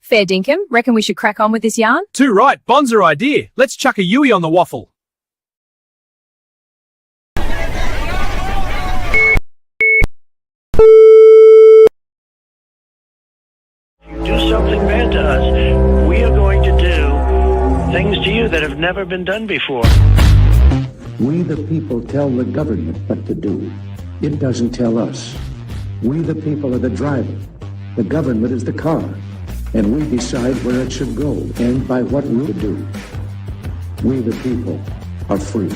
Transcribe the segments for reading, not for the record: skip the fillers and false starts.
Fair dinkum. Reckon we should crack on with this yarn? Too right. Bonza idea. Let's chuck a Yui on the waffle. Do something bad to us, we are going to do things to you that have never been done before. We the people tell the government what to do. It doesn't tell us. We the people are the driver. The government is the car. And we decide where it should go and by what route to do. We the people are free.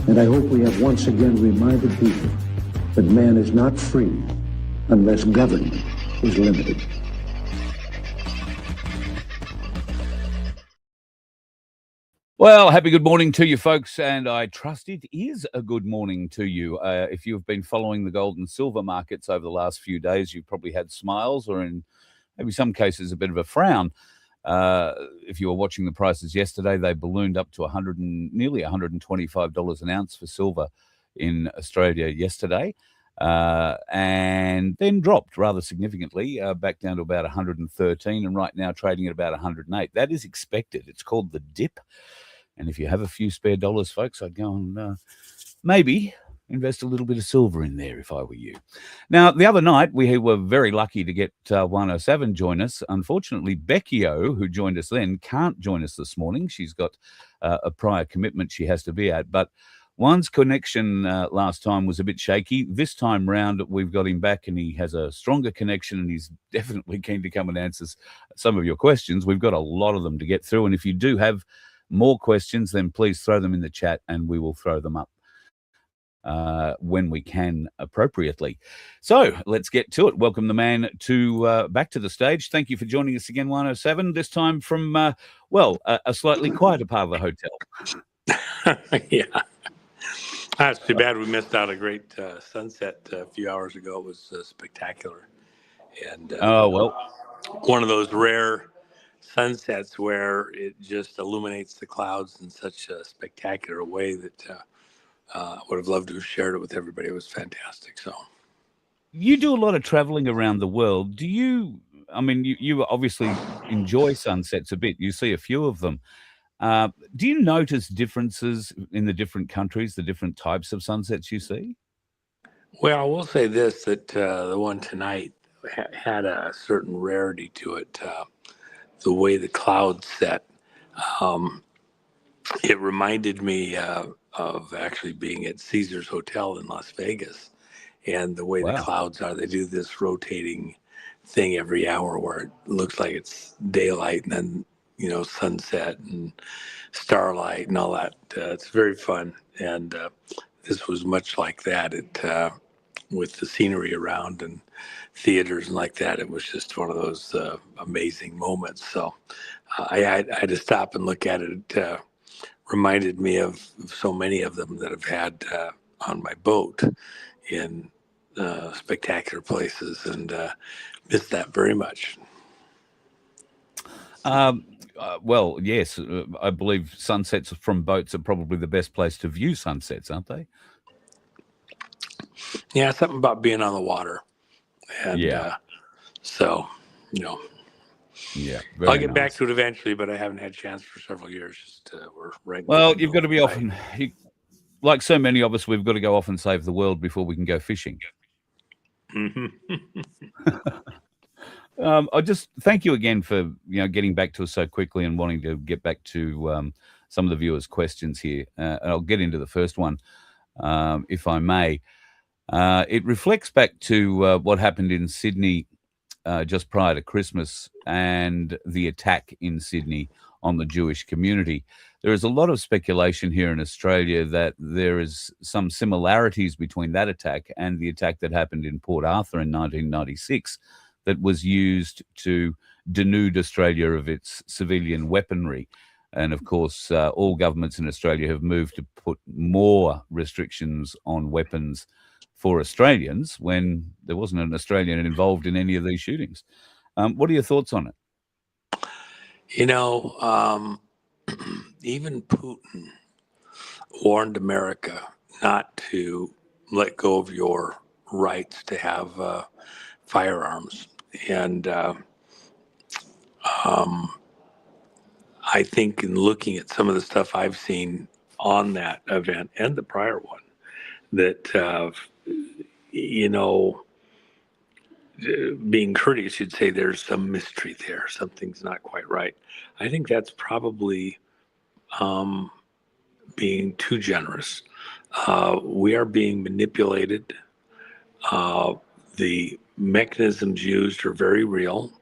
And I hope we have once again reminded people that man is not free unless government is limited. Well, happy good morning to you, folks, and I trust it is a good morning to you. If you've been following the gold and silver markets over the last few days, you've probably had smiles or in maybe some cases a bit of a frown. If you were watching the prices yesterday, they ballooned up to nearly $125 an ounce for silver in Australia yesterday, and then dropped rather significantly back down to about 113, and right now trading at about 108. That is expected. It's called the dip. And if you have a few spare dollars, folks, I'd go and maybe invest a little bit of silver in there if I were you. Now, the other night, we were very lucky to get Juan O Savin join us. Unfortunately, Beckio, who joined us then, can't join us this morning. She's got a prior commitment she has to be at. But Juan's connection last time was a bit shaky. This time round, we've got him back and he has a stronger connection and he's definitely keen to come and answer some of your questions. We've got a lot of them to get through. And if you do have more questions, then please throw them in the chat and we will throw them up when we can appropriately. So let's get to it. Welcome the man to back to the stage. Thank you for joining us again, Juan O Savin, this time from, a slightly quieter part of the hotel. Yeah. That's too bad we missed out a great sunset a few hours ago. It was spectacular. And one of those rare sunsets where it just illuminates the clouds in such a spectacular way that I would have loved to have shared it with everybody. It was fantastic. So you do a lot of traveling around the world. Do you, you obviously enjoy sunsets a bit. You see a few of them. Do you notice differences in the different countries, the different types of sunsets you see? Well, I will say this, that the one tonight had a certain rarity to it. The way the clouds set, it reminded me of actually being at Caesar's Hotel in Las Vegas, and the way the clouds are. They do this rotating thing every hour where it looks like it's daylight and then, sunset and starlight and all that. It's very fun, and this was much like that. With the scenery around and theaters and like that, it was just one of those amazing moments. So I had to stop and look at it. It reminded me of so many of them that I've had on my boat in spectacular places, and missed that very much. Well, yes, I believe sunsets from boats are probably the best place to view sunsets, aren't they? Yeah, something about being on the water. And yeah. Yeah, I'll get back to it eventually, but I haven't had a chance for several years. We're right. Well, you've got to be off, like so many of us, we've got to go off and save the world before we can go fishing. Mm-hmm. I just thank you again for getting back to us so quickly and wanting to get back to some of the viewers' questions here. And I'll get into the first one, if I may. It reflects back to what happened in Sydney just prior to Christmas and the attack in Sydney on the Jewish community. There is a lot of speculation here in Australia that there is some similarities between that attack and the attack that happened in Port Arthur in 1996 that was used to denude Australia of its civilian weaponry. And of course, all governments in Australia have moved to put more restrictions on weapons for Australians when there wasn't an Australian involved in any of these shootings. What are your thoughts on it? Even Putin warned America not to let go of your rights to have firearms. And I think in looking at some of the stuff I've seen on that event and the prior one, that, you know, being courteous, you'd say there's some mystery there. Something's not quite right. I think that's probably being too generous. We are being manipulated. The mechanisms used are very real.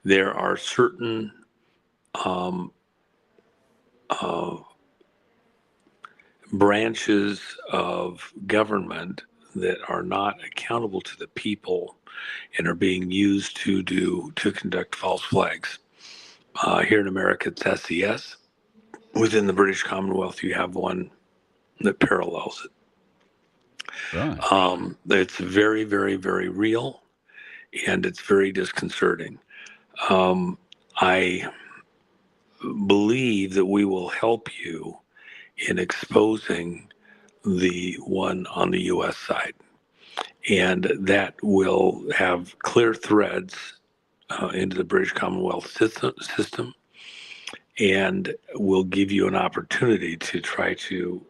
There are certain branches of government that are not accountable to the people and are being used to conduct false flags. Here in America, it's SES. Within the British Commonwealth, you have one that parallels it. Right. It's very, very, very real, and it's very disconcerting. I believe that we will help you in exposing the one on the U.S. side, and that will have clear threads into the British Commonwealth system, and will give you an opportunity to try to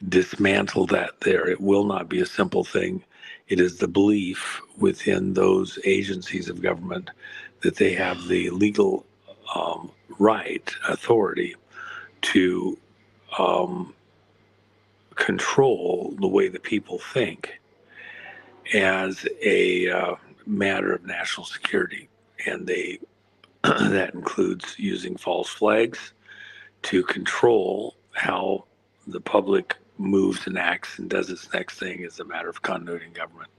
dismantle that there. It will not be a simple thing. It is the belief within those agencies of government that they have the legal right, authority to control the way the people think as a matter of national security. And they that includes using false flags to control how the public moves and acts and does its next thing as a matter of continuity in government.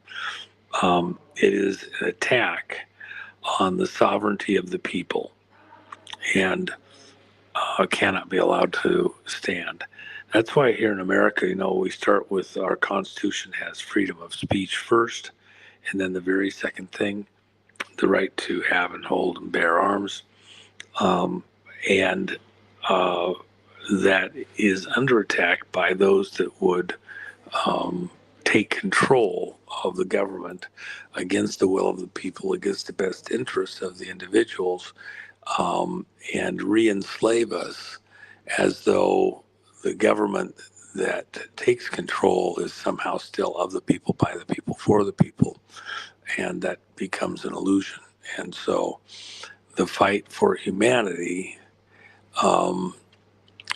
It is an attack on the sovereignty of the people, and cannot be allowed to stand. That's why here in America, we start with our Constitution has freedom of speech first, and then the very second thing, the right to have and hold and bear arms. And that is under attack by those that would take control of the government against the will of the people, against the best interests of the individuals, and re-enslave us as though the government that takes control is somehow still of the people, by the people, for the people, and that becomes an illusion. And so the fight for humanity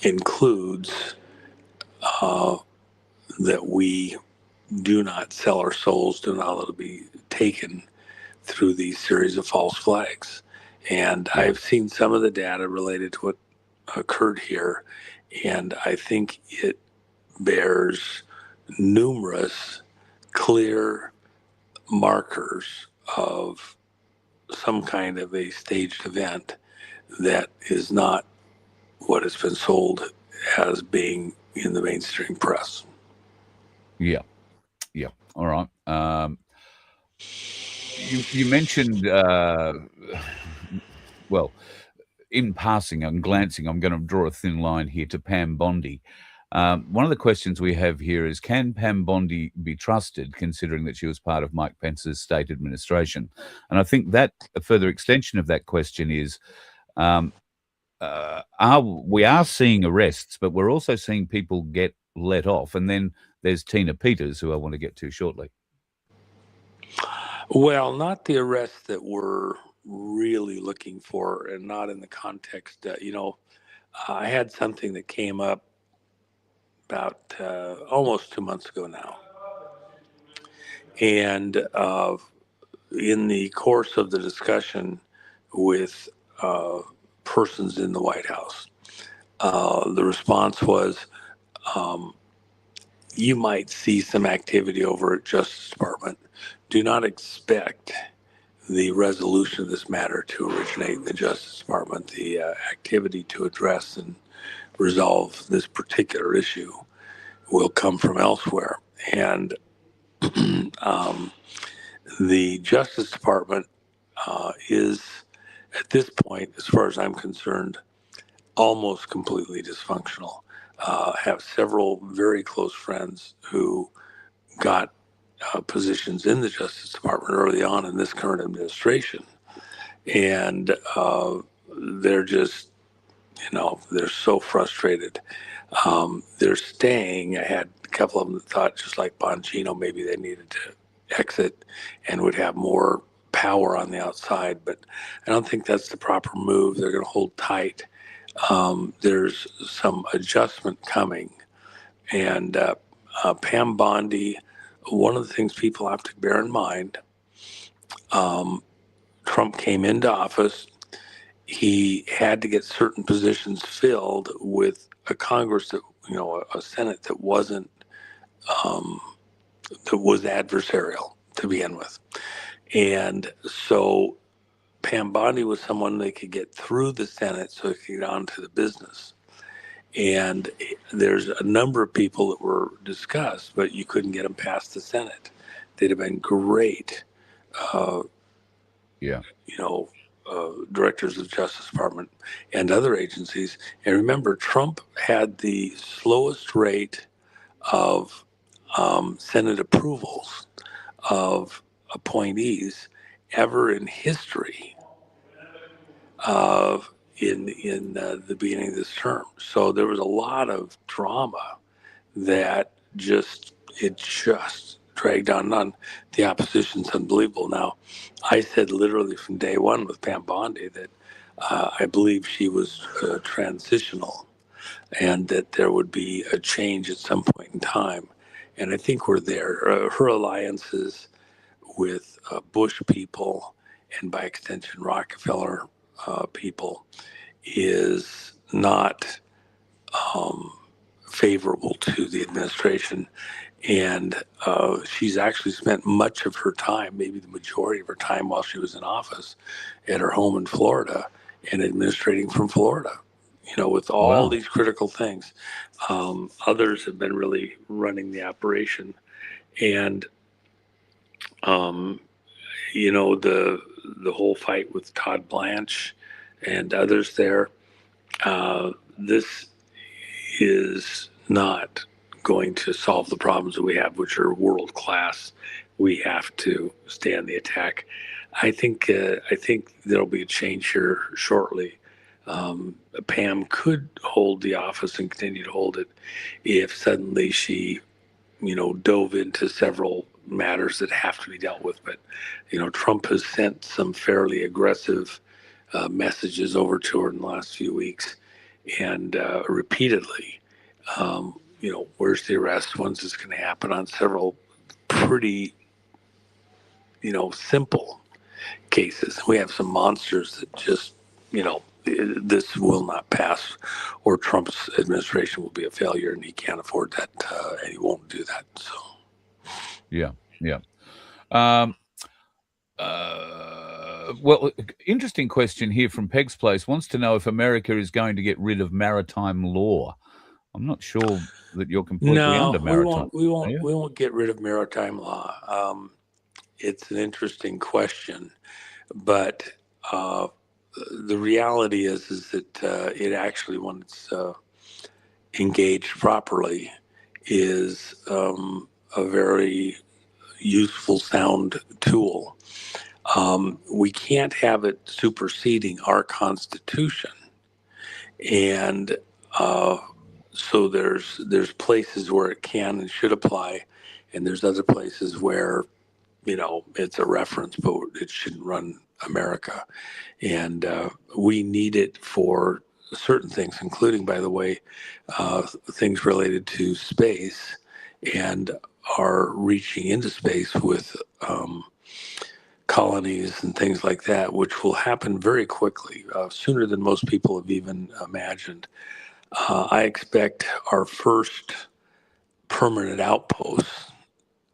includes that we do not sell our souls, do not let it be taken through these series of false flags. And I've seen some of the data related to what occurred here, and I think it bears numerous clear markers of some kind of a staged event that is not what has been sold as being in the mainstream press. Yeah. All right. You mentioned, well, in passing and glancing, I'm going to draw a thin line here to Pam Bondi. One of the questions we have here is, can Pam Bondi be trusted, considering that she was part of Mike Pence's state administration? And I think that a further extension of that question is, we are seeing arrests, but we're also seeing people get let off. And then there's Tina Peters, who I want to get to shortly. Well, not the arrests that we're really looking for, and not in the context that, I had something that came up about almost 2 months ago now. And in the course of the discussion with persons in the White House, the response was, you might see some activity over at Justice Department. Do not expect the resolution of this matter to originate in the Justice Department. The activity to address and resolve this particular issue will come from elsewhere. And the Justice Department is, at this point, as far as I'm concerned, almost completely dysfunctional. Have several very close friends who got positions in the Justice Department early on in this current administration. and they're just, they're so frustrated. They're staying. I had a couple of them that thought, just like Bongino, maybe they needed to exit and would have more power on the outside, but I don't think that's the proper move. They're going to hold tight. There's some adjustment coming. And Pam Bondi, one of the things people have to bear in mind, Trump came into office. He had to get certain positions filled with a Congress that, a Senate that wasn't, that was adversarial to begin with. And so Pam Bondi was someone they could get through the Senate so they could get on to the business. And there's a number of people that were discussed, but you couldn't get them past the Senate. They'd have been great, directors of the Justice Department and other agencies. And remember, Trump had the slowest rate of Senate approvals of appointees ever in history of in the beginning of this term. So there was a lot of drama that just dragged on and on. The opposition's unbelievable. Now, I said literally from day one with Pam Bondi that I believe she was transitional and that there would be a change at some point in time. And I think we're there. Her alliances with Bush people and by extension Rockefeller people is not favorable to the administration. And she's actually spent much of her time, maybe the majority of her time while she was in office, at her home in Florida and administrating from Florida, with all these critical things. Others have been really running the operation. And, the whole fight with Todd Blanche and others there, this is not going to solve the problems that we have, which are world class. We have to stand the attack. I think there'll be a change here shortly. Pam could hold the office and continue to hold it if suddenly she, dove into several matters that have to be dealt with. But, Trump has sent some fairly aggressive messages over to her in the last few weeks and repeatedly. Where's the arrest? When's this going to happen on several pretty, simple cases? We have some monsters that just, this will not pass or Trump's administration will be a failure and he can't afford that and he won't do that. So. Yeah. Well, interesting question here from Peg's Place. Wants to know if America is going to get rid of maritime law. I'm not sure that you're completely under maritime. We won't get rid of maritime law. It's an interesting question, but the reality is that it actually, when it's engaged properly, is a very useful, sound tool. We can't have it superseding our Constitution, and so there's places where it can and should apply, and there's other places where it's a reference, but it shouldn't run America. And we need it for certain things, including, by the way, things related to space and are reaching into space with colonies and things like that, which will happen very quickly, sooner than most people have even imagined. I expect our first permanent outposts,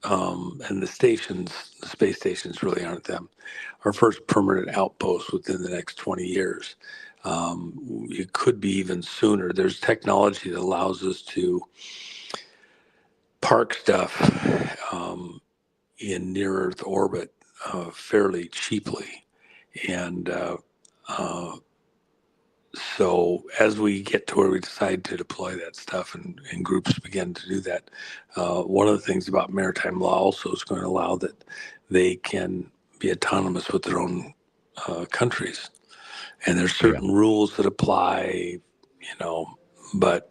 and the space stations really aren't them, our first permanent outposts within the next 20 years. It could be even sooner. There's technology that allows us to park stuff in near Earth orbit fairly cheaply. And so as we get to where we decide to deploy that stuff and groups begin to do that, one of the things about maritime law also is going to allow that they can be autonomous with their own countries, and there's Yeah. certain rules that apply, but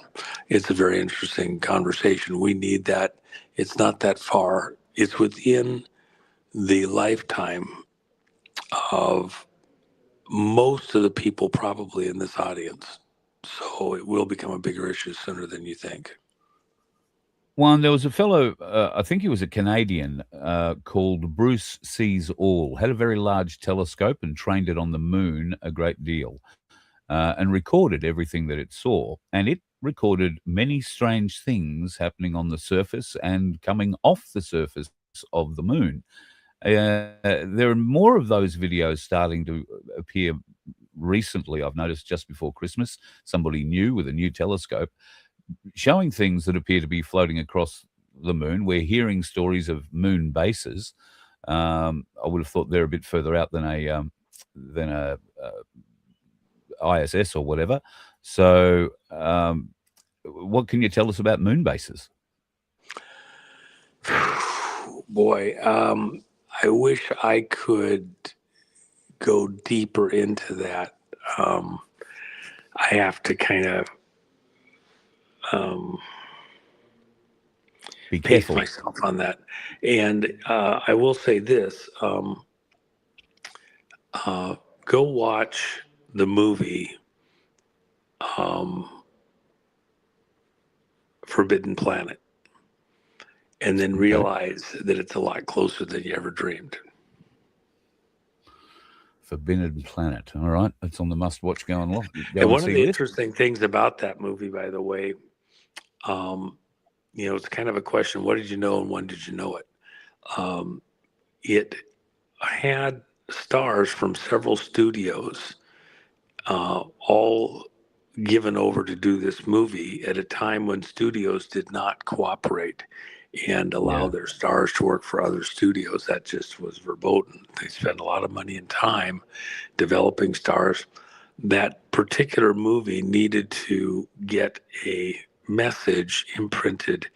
it's a very interesting conversation. We need that. It's not that far. It's within the lifetime of most of the people probably in this audience. So it will become a bigger issue sooner than you think. One, there was a fellow, I think he was a Canadian, called Bruce Sees All, had a very large telescope and trained it on the moon a great deal, and recorded everything that it saw. And it recorded many strange things happening on the surface and coming off the surface of the moon. There are more of those videos starting to appear recently. I've noticed just before Christmas, somebody new with a new telescope showing things that appear to be floating across the moon. We're hearing stories of moon bases. I would have thought they're a bit further out than a ISS or whatever. So, what can you tell us about moon bases? Boy, I wish I could go deeper into that. I have to kind of Be pace careful. myself on that. And I will say this, go watch the movie Forbidden Planet, and then realize that it's a lot closer than you ever dreamed. Forbidden Planet. All right, it's on the must-watch. Go on. And one of the interesting things about that movie, by the way, it's kind of a question: what did you know, and when did you know it? It had stars from several studios, all given over to do this movie at a time when studios did not cooperate and allow their stars to work for other studios. That just was verboten. They spent a lot of money and time developing stars. That particular movie needed to get a message imprinted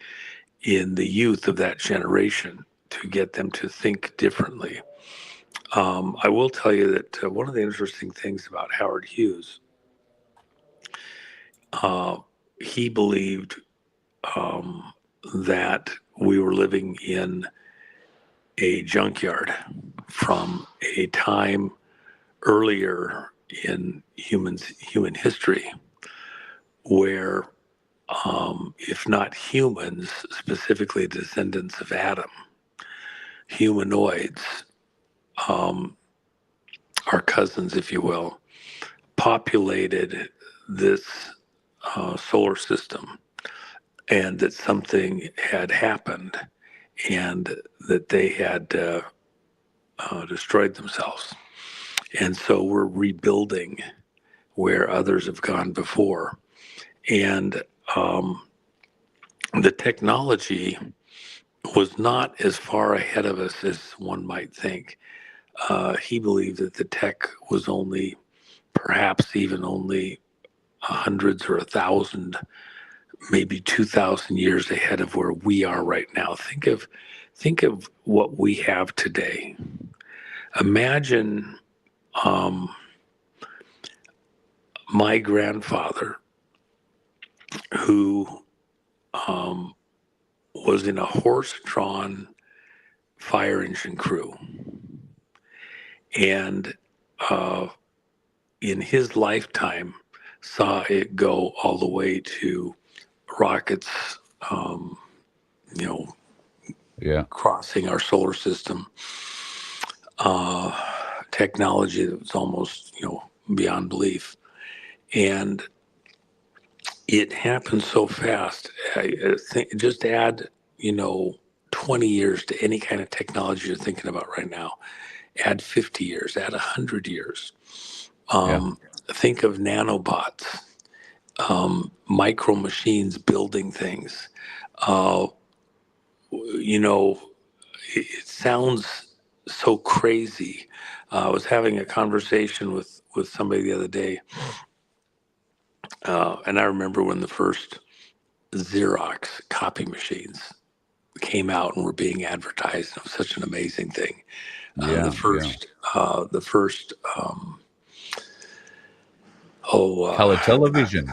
in the youth of that generation to get them to think differently. I will tell you that one of the interesting things about Howard Hughes, he believed that we were living in a junkyard from a time earlier in human history where, if not humans, specifically descendants of Adam, humanoids, our cousins, if you will, populated this solar system, and that something had happened and that they had destroyed themselves. And so we're rebuilding where others have gone before. And the technology was not as far ahead of us as one might think. He believed that the tech was perhaps even only hundreds or 1,000, maybe 2,000 years ahead of where we are right now. Think of what we have today. Imagine my grandfather, who was in a horse-drawn fire engine crew, and in his lifetime saw it go all the way to rockets, crossing our solar system, technology that was almost, beyond belief. And it happened so fast. I think just add, 20 years to any kind of technology you're thinking about right now. Add 50 years, add 100 years. Think of nanobots, micro machines building things. It sounds so crazy. I was having a conversation with somebody the other day, and I remember when the first Xerox copy machines came out and were being advertised. It was such an amazing thing. Yeah, The first color television,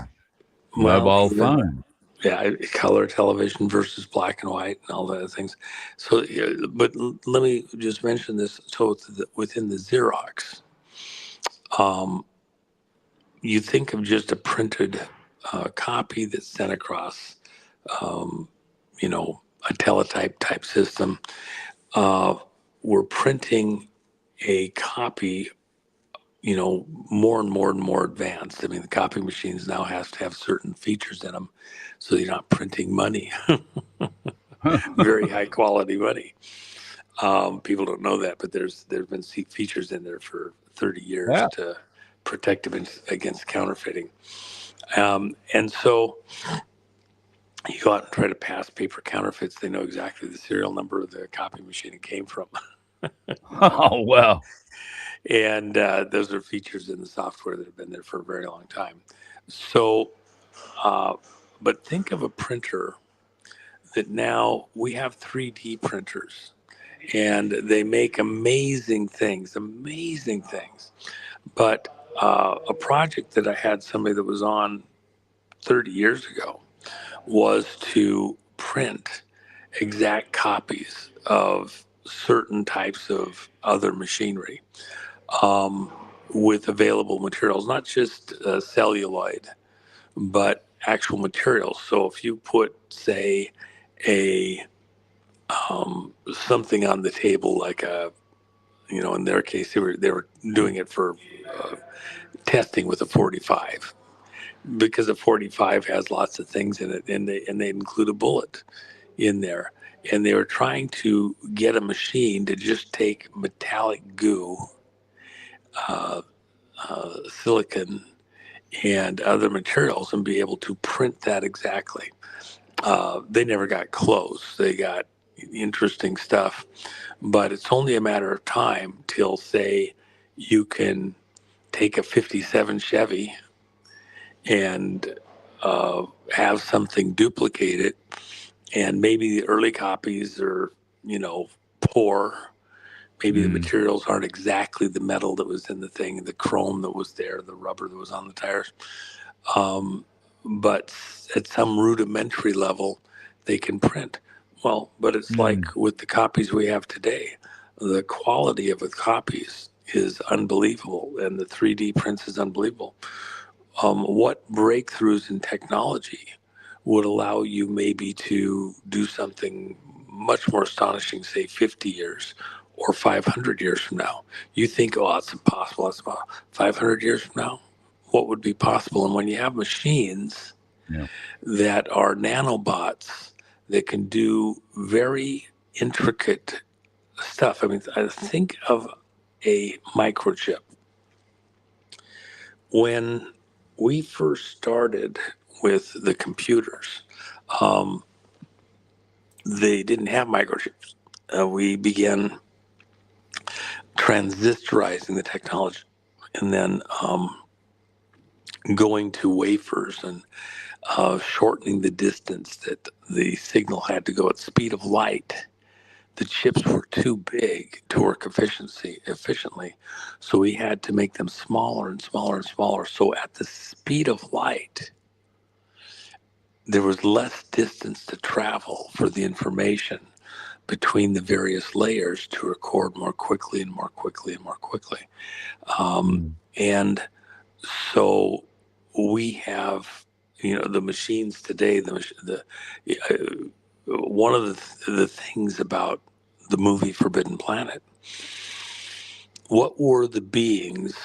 well, mobile phone. yeah, color television versus black and white and all the other things. So, but let me just mention this. So within the Xerox, you think of just a printed copy that's sent across, a teletype type system. We're printing a copy, more and more and more advanced. I mean, the copy machines now have to have certain features in them, so you're not printing money, very high quality money. People don't know that, but there's been features in there for 30 years Yeah. to protect them against counterfeiting. And so you go out and try to pass paper counterfeits. They know exactly the serial number of the copy machine it came from. Oh, wow. And those are features in the software that have been there for a very long time. So, but think of a printer that now we have 3D printers, and they make amazing things. But a project that I had somebody that was on 30 years ago was to print exact copies of certain types of other machinery, with available materials, not just celluloid, but actual materials. So if you put, say, a something on the table, like in their case, they were doing it for testing with a 45, because a 45 has lots of things in it, and they include a bullet in there. And they were trying to get a machine to just take metallic goo, silicon, and other materials and be able to print that exactly. They never got close. They got interesting stuff, but it's only a matter of time till, say, you can take a 57 Chevy and have something duplicated, and maybe the early copies are, poor. Maybe the materials aren't exactly the metal that was in the thing, the chrome that was there, the rubber that was on the tires. But at some rudimentary level, they can print. Well, but it's like with the copies we have today, the quality of the copies is unbelievable, and the 3D prints is unbelievable. What breakthroughs in technology would allow you maybe to do something much more astonishing, say 50 years or 500 years from now? You think, oh, that's impossible. That's about 500 years from now. What would be possible? And when you have machines that are nanobots that can do very intricate stuff. I mean, I think of a microchip. When we first started with the computers, they didn't have microchips. We began transistorizing the technology, and then going to wafers and shortening the distance that the signal had to go at speed of light. The chips were too big to work efficiently, so we had to make them smaller and smaller and smaller. So at the speed of light, there was less distance to travel for the information between the various layers to record more quickly and more quickly and more quickly. And so we have, the machines today, one of the things about the movie Forbidden Planet, what were the beings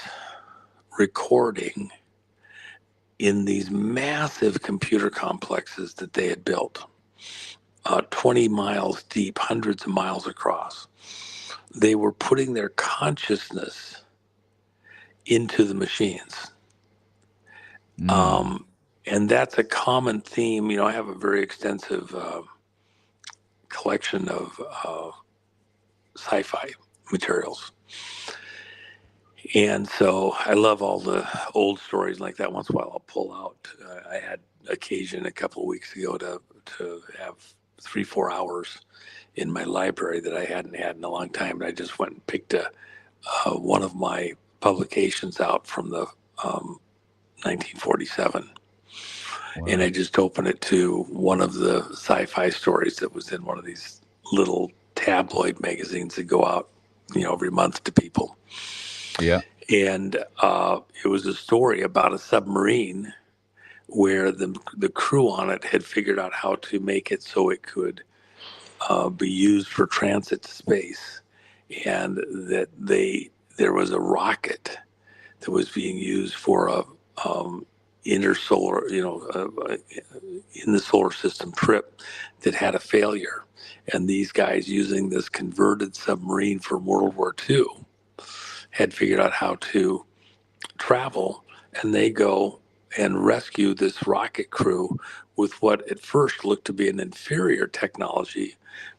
recording in these massive computer complexes that they had built, 20 miles deep, hundreds of miles across? They were putting their consciousness into the machines. And that's a common theme. I have a very extensive collection of sci-fi materials. And so I love all the old stories like that. Once in a while I'll pull out. I had occasion a couple of weeks ago to have 3-4 hours in my library that I hadn't had in a long time. And I just went and picked one of my publications out from the 1947. Wow. And I just opened it to one of the sci-fi stories that was in one of these little tabloid magazines that go out, every month to people. Yeah. And it was a story about a submarine where the crew on it had figured out how to make it so it could be used for transit to space, and that there was a rocket that was being used for a intersolar, in the solar system trip that had a failure, and these guys using this converted submarine from World War II had figured out how to travel, and they go and rescue this rocket crew with what at first looked to be an inferior technology,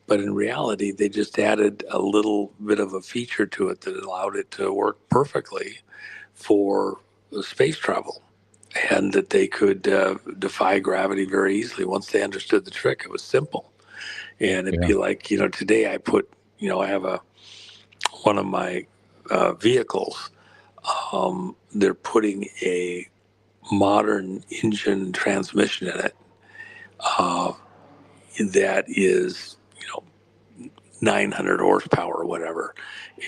but in reality they just added a little bit of a feature to it that allowed it to work perfectly for space travel, and that they could defy gravity very easily. Once they understood the trick, it was simple. And it'd be like, today I put, I have one of my vehicles, they're putting a modern engine transmission in it that is, 900 horsepower or whatever.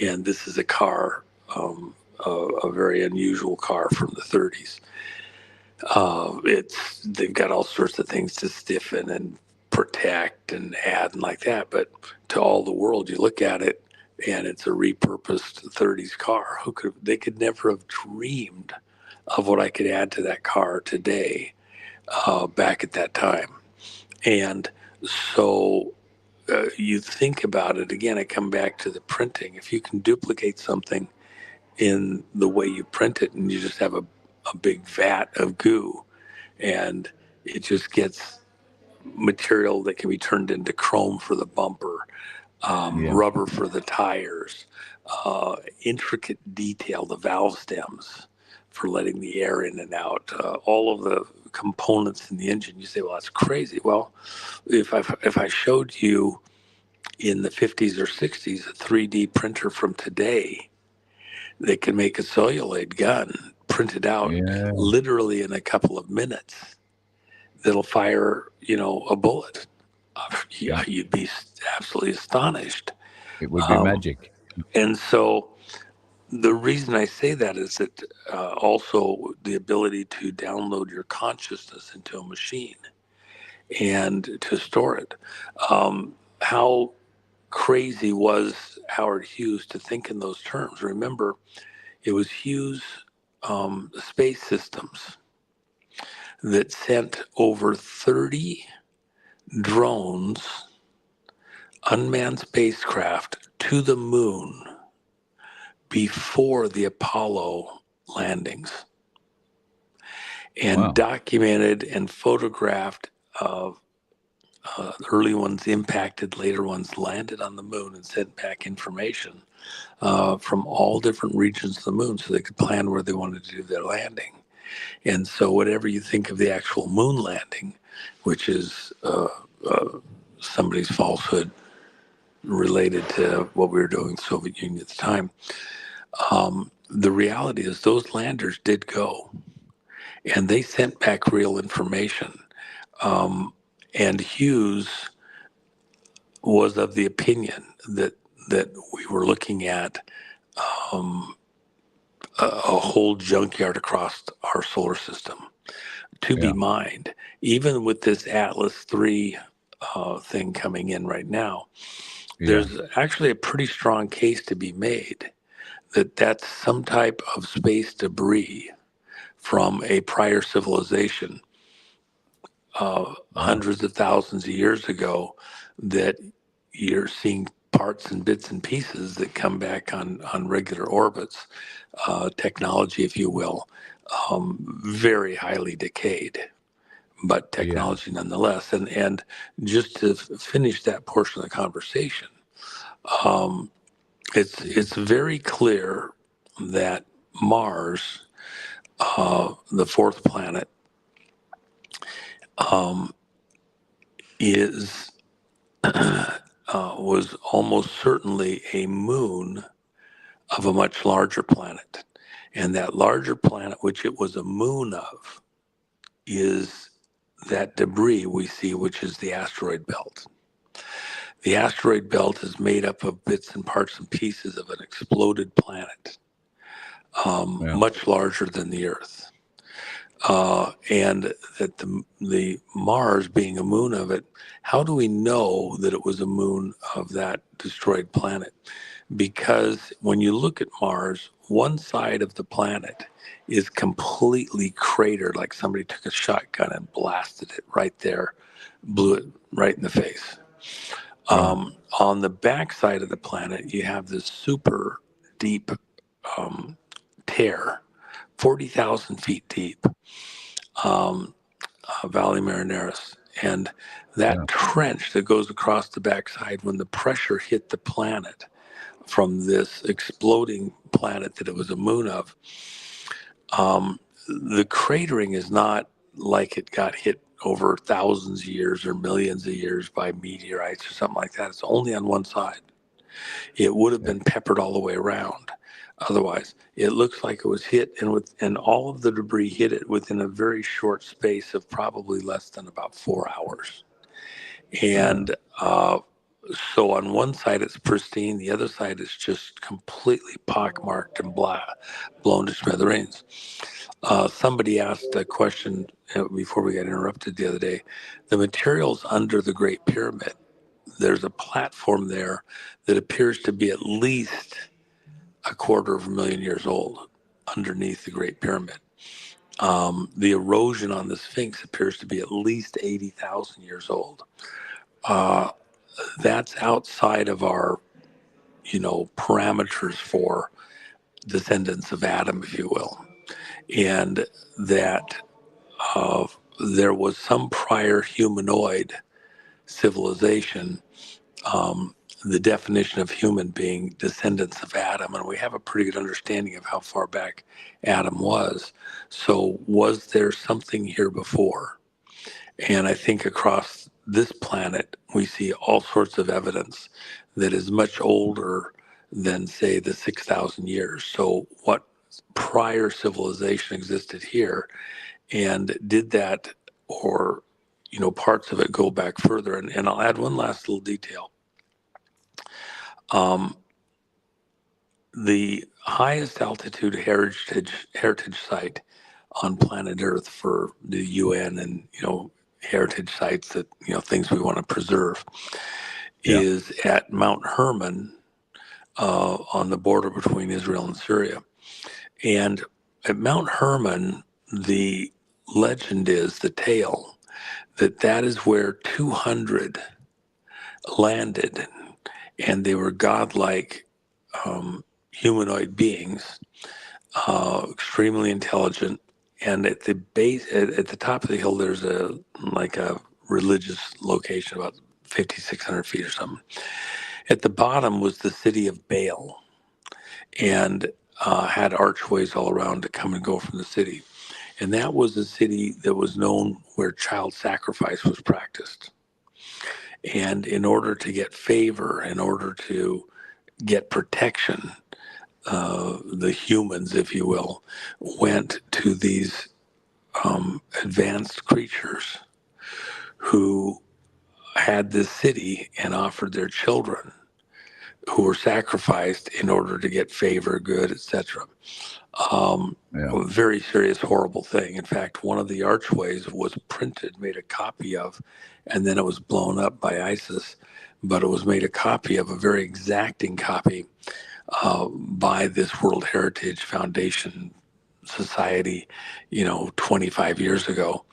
And this is a car, a very unusual car from the 30s. They've got all sorts of things to stiffen and protect and add and like that. But to all the world, you look at it and it's a repurposed 30s car. They could never have dreamed of what I could add to that car today, back at that time. And so you think about it again, I come back to the printing. If you can duplicate something in the way you print it, and you just have a big vat of goo, and it just gets material that can be turned into chrome for the bumper, rubber for the tires, intricate detail, the valve stems for letting the air in and out, all of the components in the engine. You say, well, that's crazy. Well, if I showed you in the 50s or 60s a 3D printer from today, they can make a celluloid gun printed out literally in a couple of minutes that'll fire, a bullet. You'd be absolutely astonished. It would be magic. And so the reason I say that is that also the ability to download your consciousness into a machine and to store it. How crazy was Howard Hughes to think in those terms? Remember, it was Hughes Space Systems that sent over 30 drones, unmanned spacecraft, to the moon before the Apollo landings, and documented and photographed the early ones impacted, later ones landed on the moon and sent back information from all different regions of the moon so they could plan where they wanted to do their landing. And so whatever you think of the actual moon landing, which is somebody's falsehood related to what we were doing in the Soviet Union at the time, the reality is those landers did go, and they sent back real information. And Hughes was of the opinion that we were looking at a whole junkyard across our solar system to be mined. Even with this Atlas III thing coming in right now, there's actually a pretty strong case to be made that that's some type of space debris from a prior civilization hundreds of thousands of years ago, that you're seeing parts and bits and pieces that come back on regular orbits, technology, if you will, very highly decayed, but technology nonetheless. And just to finish that portion of the conversation, it's very clear that Mars, the fourth planet, is was almost certainly a moon of a much larger planet. And that larger planet, which it was a moon of, is that debris we see, which is the asteroid belt. The asteroid belt is made up of bits and parts and pieces of an exploded planet, much larger than the Earth. And that the Mars being a moon of it, how do we know that it was a moon of that destroyed planet? Because when you look at Mars, one side of the planet is completely cratered, like somebody took a shotgun and blasted it right there, blew it right in the face. On the back side of the planet, you have this super deep tear, 40,000 feet deep, Valley Marineris. And that trench that goes across the backside, when the pressure hit the planet from this exploding planet that it was a moon of, the cratering is not like it got hit over thousands of years or millions of years by meteorites or something like that. It's only on one side. It would have been peppered all the way around. Otherwise, it looks like it was hit, and all of the debris hit it within a very short space of probably less than about 4 hours. And so on one side it's pristine, the other side is just completely pockmarked and blown to smithereens. Somebody asked a question before we got interrupted the other day. The materials under the Great Pyramid, there's a platform there that appears to be at least 250,000 years old underneath the Great Pyramid. The erosion on the Sphinx appears to be at least 80,000 years old. That's outside of our, parameters for descendants of Adam, if you will. And that there was some prior humanoid civilization, the definition of human being descendants of Adam, and we have a pretty good understanding of how far back Adam was. So was there something here before? And I think across this planet, we see all sorts of evidence that is much older than, say, the 6,000 years. So what prior civilization existed here, and did that, or parts of it go back further? And I'll add one last little detail. The highest altitude heritage site on planet Earth for the UN and heritage sites that things we want to preserve is at Mount Hermon, on the border between Israel and Syria. And at Mount Hermon, the legend is, the tale, that is where 200 landed, and they were godlike humanoid beings, extremely intelligent. And at the base, at the top of the hill, there's a religious location about 5,600 feet or something. At the bottom was the city of Baal, and had archways all around to come and go from the city. And that was a city that was known where child sacrifice was practiced. And in order to get favor, in order to get protection, the humans, if you will, went to these advanced creatures who had this city and offered their children, who were sacrificed in order to get favor, good, etc. A very serious, horrible thing. In fact, one of the archways was printed, made a copy of, and then it was blown up by ISIS, but it was made a copy of, a very exacting copy, by this World Heritage Foundation Society, 25 years ago.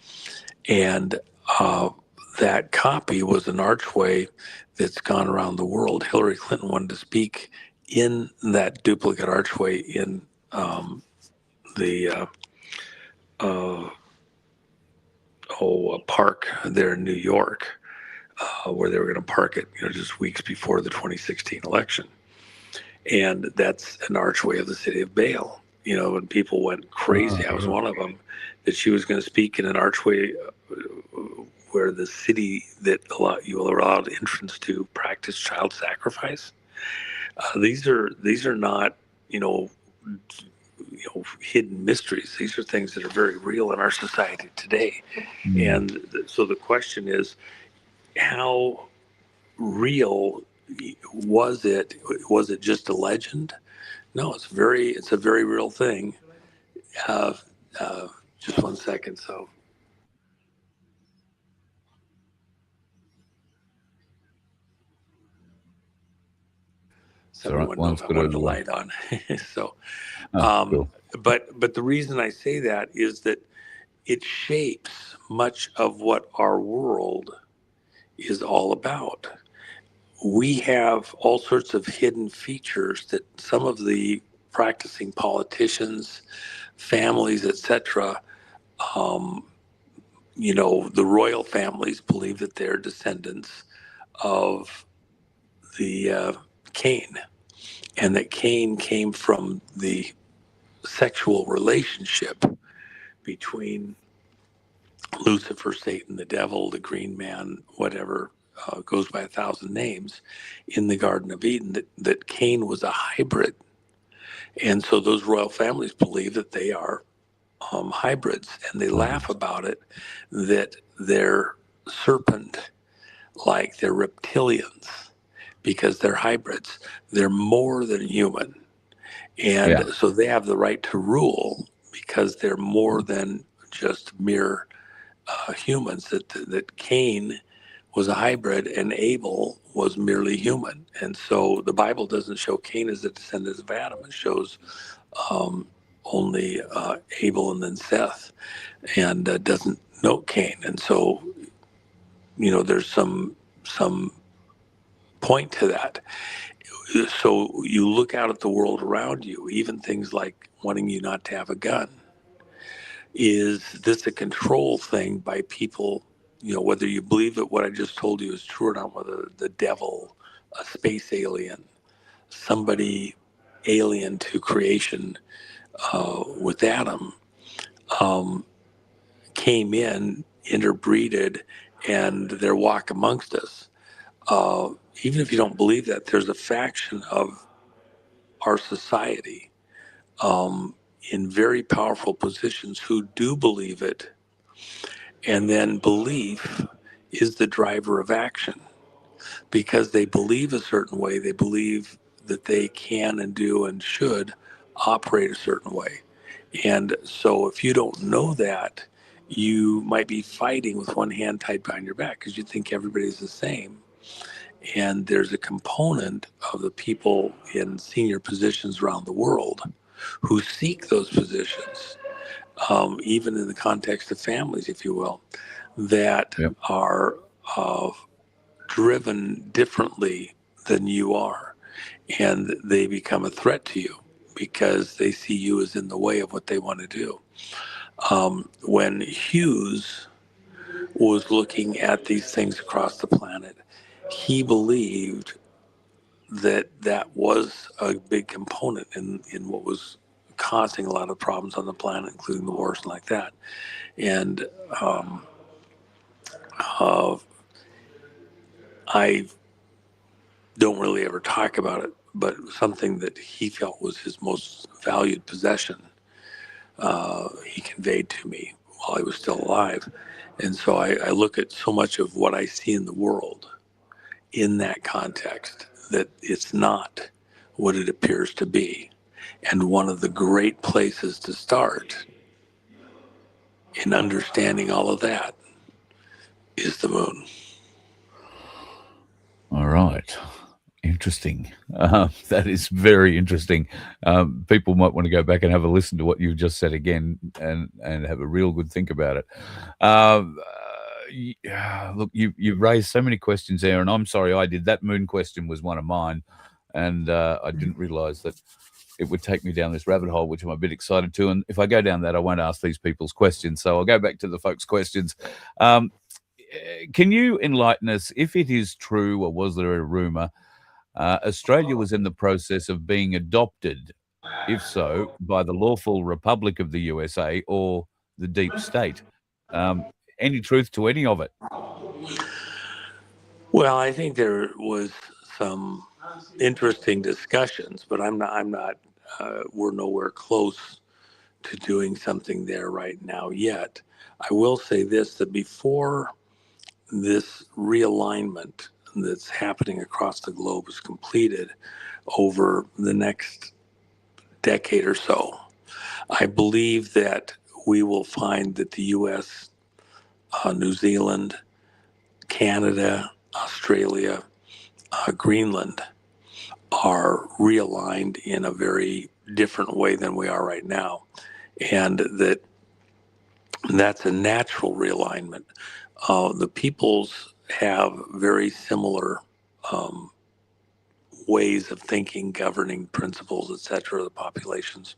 And that copy was an archway that's gone around the world. Hillary Clinton wanted to speak in that duplicate archway in a park there in New York, where they were going to park it, just weeks before the 2016 election. And that's an archway of the city of Baal, and people went crazy. I was one of them, that she was going to speak in an archway where the city that you are allowed entrance to practice child sacrifice. These are not, hidden mysteries. These are things that are very real in our society today. And so the question is, how real was it? Was it just a legend? No, it's a very real thing. Just one second. So everyone knows I wanted the light on. So, cool. but the reason I say that is that it shapes much of what our world is all about. We have all sorts of hidden features that some of the practicing politicians, families, etc., the royal families believe that they're descendants of the Cain, and that Cain came from the sexual relationship between Lucifer, Satan, the devil, the green man, whatever, goes by 1,000 names, in the Garden of Eden, that Cain was a hybrid. And so those royal families believe that they are hybrids, and they laugh about it, that they're serpent-like, they're reptilians, because they're hybrids. They're more than human. And so they have the right to rule because they're more than just mere humans. That Cain was a hybrid and Abel was merely human. And so the Bible doesn't show Cain as a descendant of Adam. It shows only Abel and then Seth, and doesn't note Cain. And so, there's some point to that. So you look out at the world around you, even things like wanting you not to have a gun. Is this a control thing by people, whether you believe that what I just told you is true or not, whether the devil, a space alien, somebody alien to creation with Adam, came in, interbreeded, and their walk amongst us. Even if you don't believe that, there's a faction of our society in very powerful positions who do believe it, and then belief is the driver of action, because they believe a certain way. They believe that they can and do and should operate a certain way. And so if you don't know that, you might be fighting with one hand tied behind your back because you think everybody's the same. And there's a component of the people in senior positions around the world who seek those positions, even in the context of families, if you will, that are driven differently than you are. And they become a threat to you because they see you as in the way of what they want to do. When Hughes was looking at these things across the planet, he believed that was a big component in what was causing a lot of problems on the planet, including the wars and like that. And I don't really ever talk about it, but something that he felt was his most valued possession, he conveyed to me while he was still alive. And so I look at so much of what I see in the world in that context, that it's not what it appears to be. And one of the great places to start in understanding all of that is the moon. All right. Interesting. That is very interesting. People might want to go back and have a listen to what you just said again and have a real good think about it. Look, you've raised so many questions there, and I'm sorry I did. That moon question was one of mine, and I didn't realize that it would take me down this rabbit hole, which I'm a bit excited to. And if I go down that, I won't ask these people's questions. So I'll go back to the folks' questions. Can you enlighten us if it is true, or was there a rumor Australia was in the process of being adopted, if so, by the lawful Republic of the USA or the deep state? any truth to any of it? Well, I think there was some interesting discussions, but I'm not. We're nowhere close to doing something there right now yet. I will say this: that before this realignment that's happening across the globe is completed over the next decade or so, I believe that we will find that the U.S., New Zealand, Canada, Australia, Greenland are realigned in a very different way than we are right now. And that's a natural realignment. The peoples have very similar ways of thinking, governing principles, etc., the populations.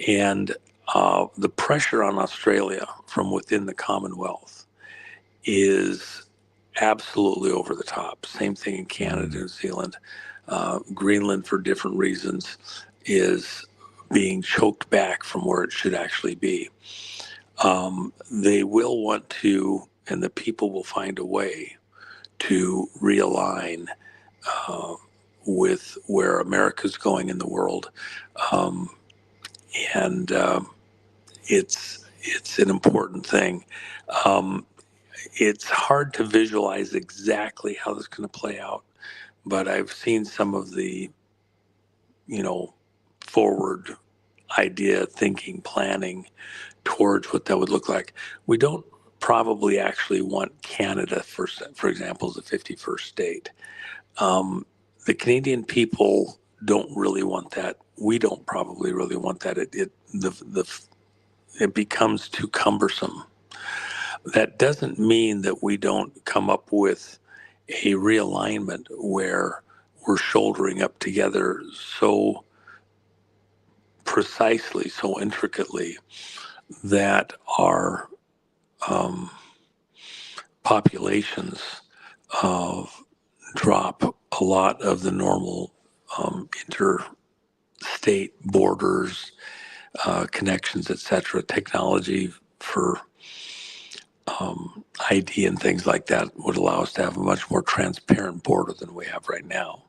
And the pressure on Australia from within the Commonwealth is absolutely over the top. Same thing in Canada, New Zealand. Greenland, for different reasons, is being choked back from where it should actually be. They will want to, and the people will find a way to realign with where America's going in the world. And it's an important thing. It's hard to visualize exactly how this is going to play out, but I've seen some of the, forward idea, thinking, planning towards what that would look like. We don't probably actually want Canada, for example, as a 51st state. The Canadian people don't really want that. We don't probably really want that. It becomes too cumbersome. That doesn't mean that we don't come up with a realignment where we're shouldering up together so precisely, so intricately, that our populations drop a lot of the normal interstate borders, connections, etc., technology for ID and things like that would allow us to have a much more transparent border than we have right now.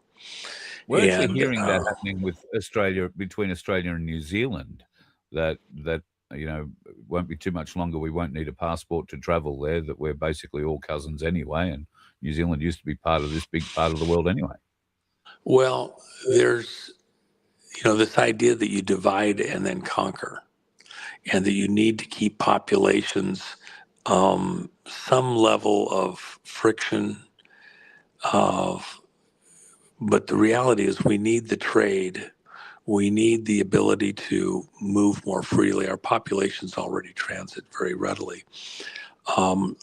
We're actually hearing that happening with Australia, between Australia and New Zealand, that won't be too much longer. We won't need a passport to travel there, that we're basically all cousins anyway, and New Zealand used to be part of this big part of the world anyway. Well, there's, this idea that you divide and then conquer, and that you need to keep populations some level of friction but the reality is we need the trade. We need the ability to move more freely. Our populations already transit very readily.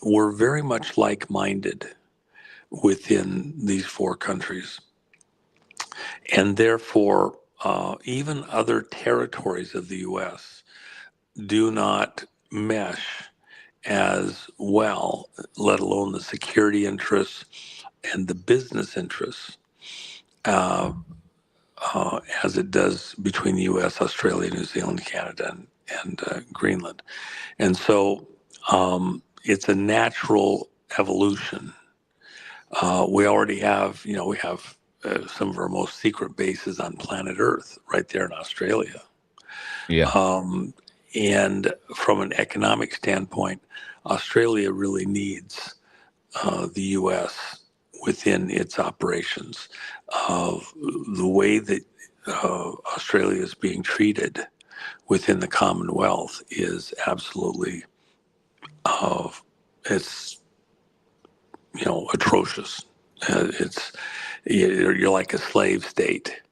We're very much like-minded within these four countries. And therefore, even other territories of the U.S. do not mesh as well, let alone the security interests and the business interests, as it does between the U.S., Australia, New Zealand, Canada, and Greenland. And so it's a natural evolution. We already have, we have some of our most secret bases on planet Earth right there in Australia. Yeah. And from an economic standpoint, Australia really needs the U.S. within its operations. The way that Australia is being treated within the Commonwealth is absolutely, it's, atrocious. You're like a slave state.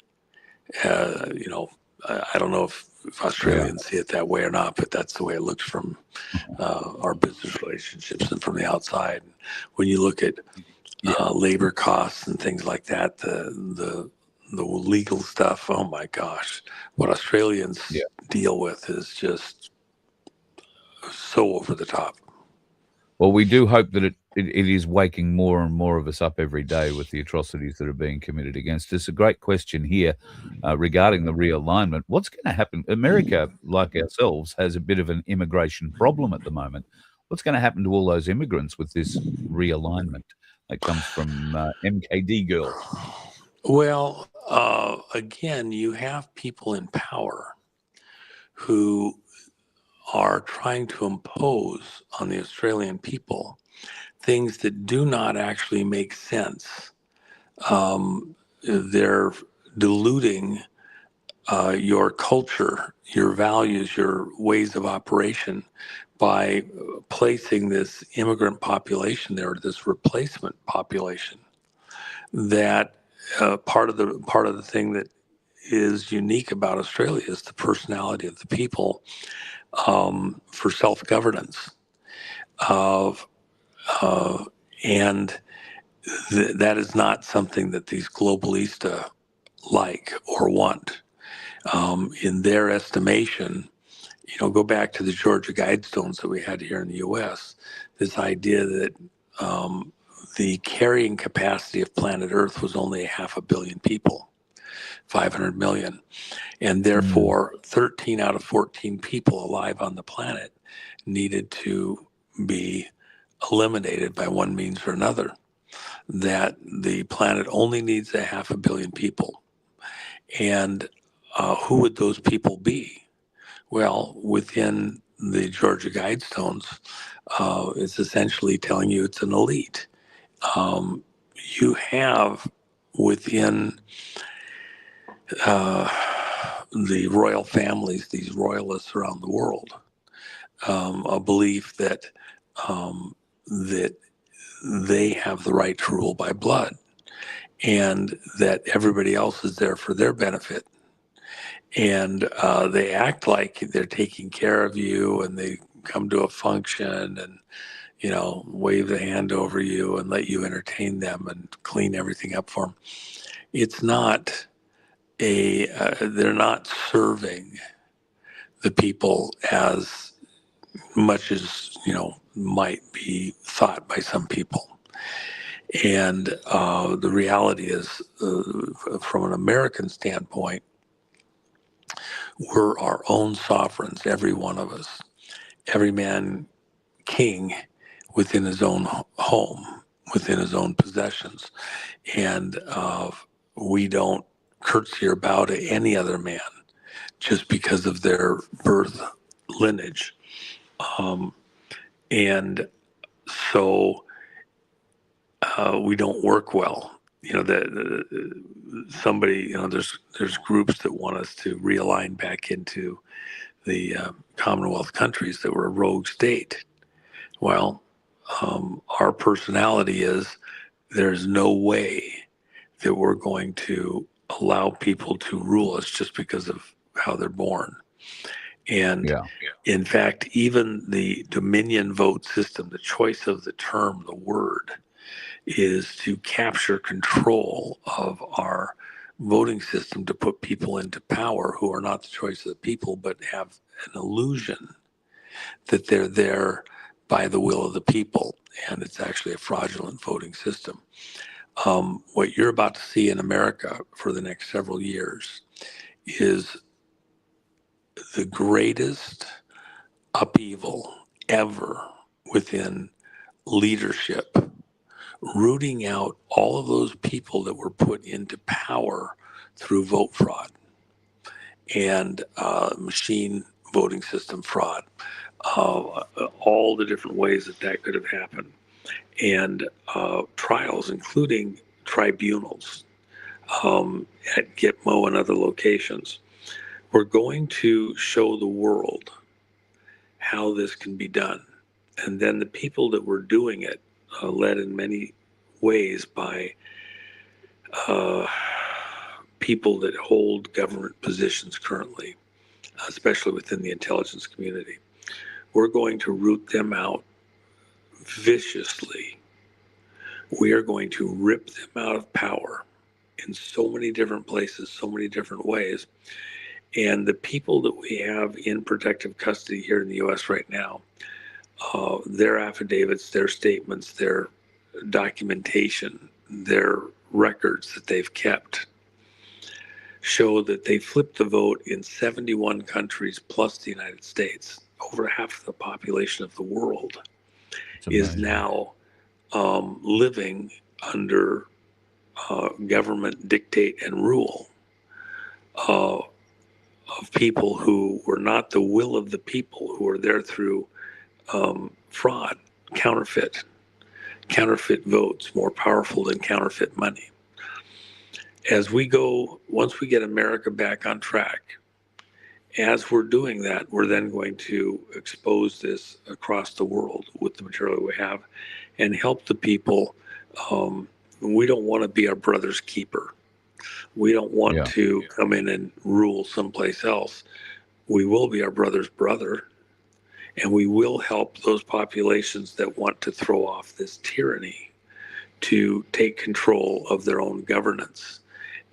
I don't know if Australians see it that way or not, but that's the way it looks from our business relationships and from the outside. When you look at labor costs and things like that, the legal stuff, oh my gosh, what Australians deal with is just so over the top. Well, we do hope that it is waking more and more of us up every day with the atrocities that are being committed against us. A great question here regarding the realignment. What's going to happen? America, like ourselves, has a bit of an immigration problem at the moment. What's going to happen to all those immigrants with this realignment that comes from MKD girl? Well, again, you have people in power who are trying to impose on the Australian people things that do not actually make sense. They're diluting your culture, your values, your ways of operation by placing this immigrant population there, this replacement population. That part of the thing that is unique about Australia is the personality of the people for self-governance of and that is not something that these globalista like or want. In their estimation, go back to the Georgia Guidestones that we had here in the U.S., this idea that the carrying capacity of planet Earth was only 500 million people, 500 million. And therefore, 13 out of 14 people alive on the planet needed to be eliminated by one means or another. That the planet only needs 500 million people. And who would those people be? Well, within the Georgia Guidestones, it's essentially telling you it's an elite. You have within the royal families, these royalists around the world, a belief that that they have the right to rule by blood, and that everybody else is there for their benefit. And they act like they're taking care of you, and they come to a function and wave the hand over you and let you entertain them and clean everything up for them. It's not they're not serving the people as much as might be thought by some people. And the reality is, from an American standpoint, we're our own sovereigns, every one of us, every man king within his own home, within his own possessions. And we don't curtsy or bow to any other man just because of their birth lineage. And so we don't work well. Somebody, there's groups that want us to realign back into the Commonwealth countries that were a rogue state. Well, our personality is there's no way that we're going to allow people to rule us just because of how they're born. And in fact, even the Dominion vote system, the choice of the term, the word, is to capture control of our voting system to put people into power who are not the choice of the people, but have an illusion that they're there by the will of the people. And it's actually a fraudulent voting system. What you're about to see in America for the next several years is the greatest upheaval ever within leadership, rooting out all of those people that were put into power through vote fraud and machine voting system fraud, all the different ways that could have happened, and trials, including tribunals at Gitmo and other locations. We're going to show the world how this can be done. And then the people that were doing it, led in many ways by people that hold government positions currently, especially within the intelligence community, we're going to root them out viciously. We are going to rip them out of power in so many different places, so many different ways. And the people that we have in protective custody here in the U.S. right now, their affidavits, their statements, their documentation, their records that they've kept show that they flipped the vote in 71 countries plus the United States, over half the population of the world. It's is amazing. now living under government dictate and rule of people who were not the will of the people, who were there through fraud, counterfeit votes, more powerful than counterfeit money. Once we get America back on track, as we're doing that, we're then going to expose this across the world with the material we have and help the people. We don't want to be our brother's keeper. We don't want to come in and rule someplace else. We will be our brother's brother, and we will help those populations that want to throw off this tyranny to take control of their own governance.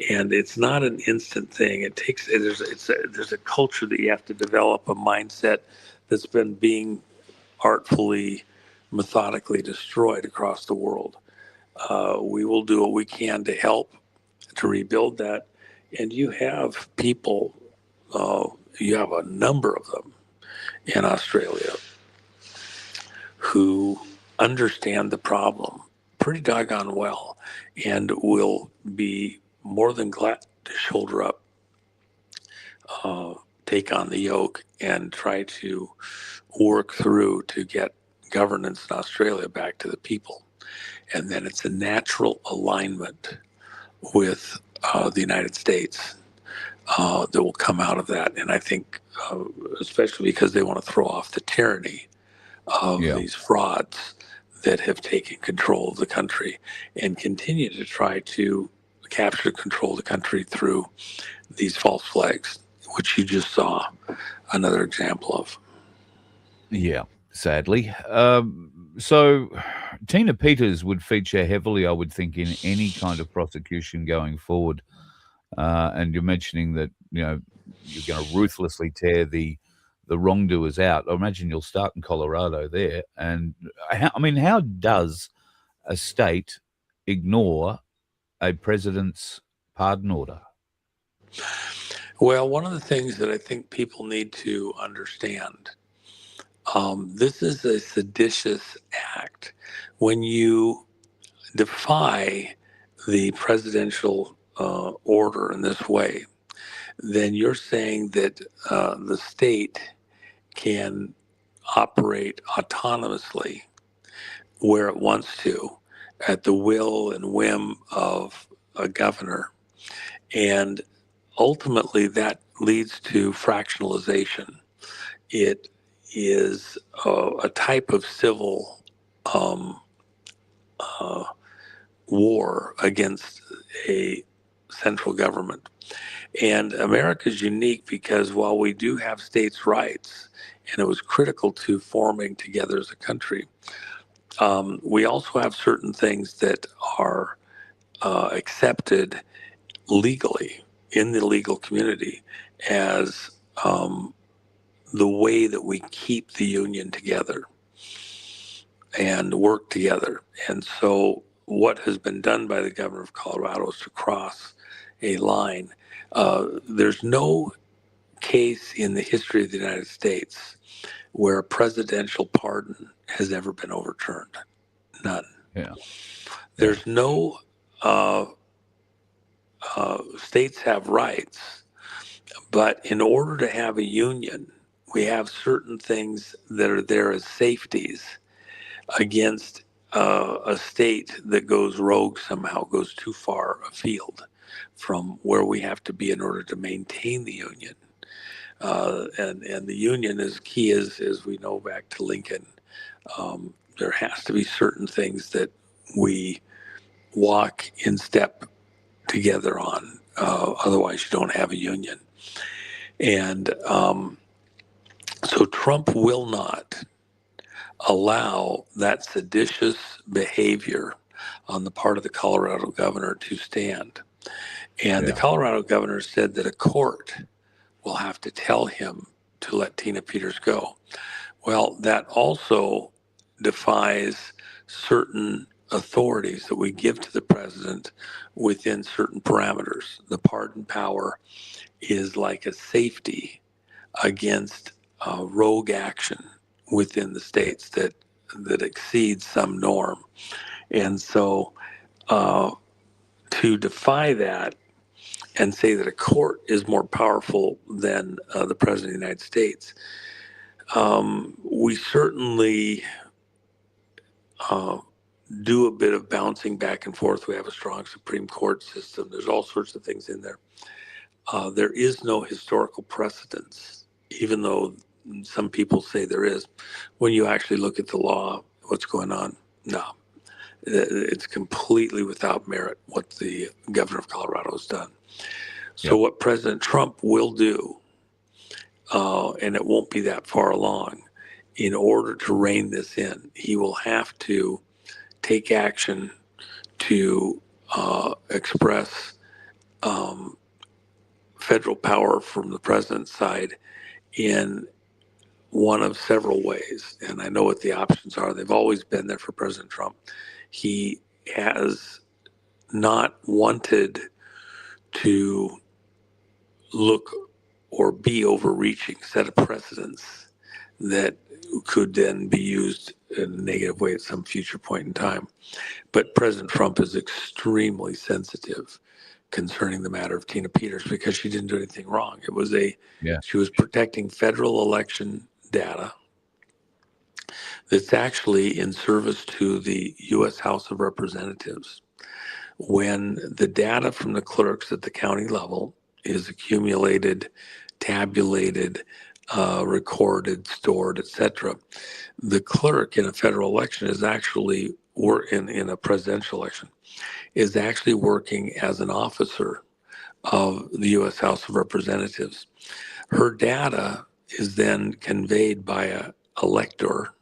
And it's not an instant thing. There's a culture that you have to develop, a mindset that's been being artfully, methodically destroyed across the world. We will do what we can to help to rebuild that. And you have people, you have a number of them in Australia who understand the problem pretty doggone well and will be more than glad to shoulder up, take on the yoke, and try to work through to get governance in Australia back to the people. And then it's a natural alignment with the United States that will come out of that. And I think, especially because they want to throw off the tyranny of these frauds that have taken control of the country and continue to try to capture control of the country through these false flags, which you just saw another example of. Yeah, sadly. So Tina Peters would feature heavily, I would think, in any kind of prosecution going forward. And you're mentioning that, you're going to ruthlessly tear the wrongdoers out. I imagine you'll start in Colorado there. And how does a state ignore a president's pardon order? Well, one of the things that I think people need to understand, this is a seditious act. When you defy the presidential order in this way, then you're saying that the state can operate autonomously where it wants to, at the will and whim of a governor. And ultimately, that leads to fractionalization. It is a type of civil war against a central government. And America is unique because while we do have states' rights, and it was critical to forming together as a country, we also have certain things that are accepted legally in the legal community as the way that we keep the union together and work together. And so what has been done by the governor of Colorado is to cross a line. There's no case in the history of the United States where a presidential pardon has ever been overturned. None. Yeah. There's no states have rights, but in order to have a union, we have certain things that are there as safeties against a state that goes rogue somehow, goes too far afield from where we have to be in order to maintain the union. And the union is key, as we know back to Lincoln. There has to be certain things that we walk in step together on. Otherwise, you don't have a union. And so Trump will not allow that seditious behavior on the part of the Colorado governor to stand. And the Colorado governor said that a court will have to tell him to let Tina Peters go. Well, that also defies certain authorities that we give to the president within certain parameters. The pardon power is like a safety against rogue action within the states that that exceeds some norm. And so to defy that and say that a court is more powerful than the President of the United States, we certainly do a bit of bouncing back and forth. We have a strong Supreme Court system. There's all sorts of things in there. There is no historical precedence, even though some people say there is. When you actually look at the law, what's going on? No. It's completely without merit what the governor of Colorado has done. So what President Trump will do, and it won't be that far along, in order to rein this in, he will have to take action to express federal power from the president's side in one of several ways. And I know what the options are. They've always been there for President Trump. He has not wanted to look or be overreaching, set of precedents that could then be used in a negative way at some future point in time. But President Trump is extremely sensitive concerning the matter of Tina Peters because she didn't do anything wrong. It was she was protecting federal election data that's actually in service to the U.S. House of Representatives. When the data from the clerks at the county level is accumulated, tabulated, recorded, stored, etc., the clerk in a federal election is actually, or in a presidential election, is actually working as an officer of the U.S. House of Representatives. Her data is then conveyed by a elector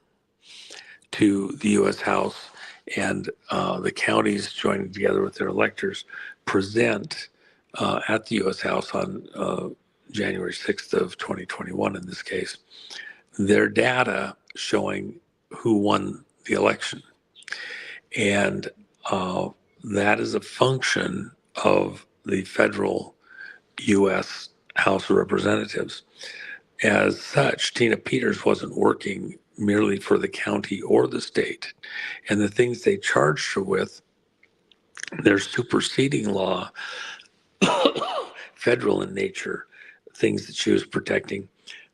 to the U.S. House, and the counties joining together with their electors present at the U.S. House on January 6th of 2021, in this case, their data showing who won the election. And that is a function of the federal U.S. House of Representatives. As such, Tina Peters wasn't working merely for the county or the state. And the things they charged her with, their superseding law, federal in nature, things that she was protecting.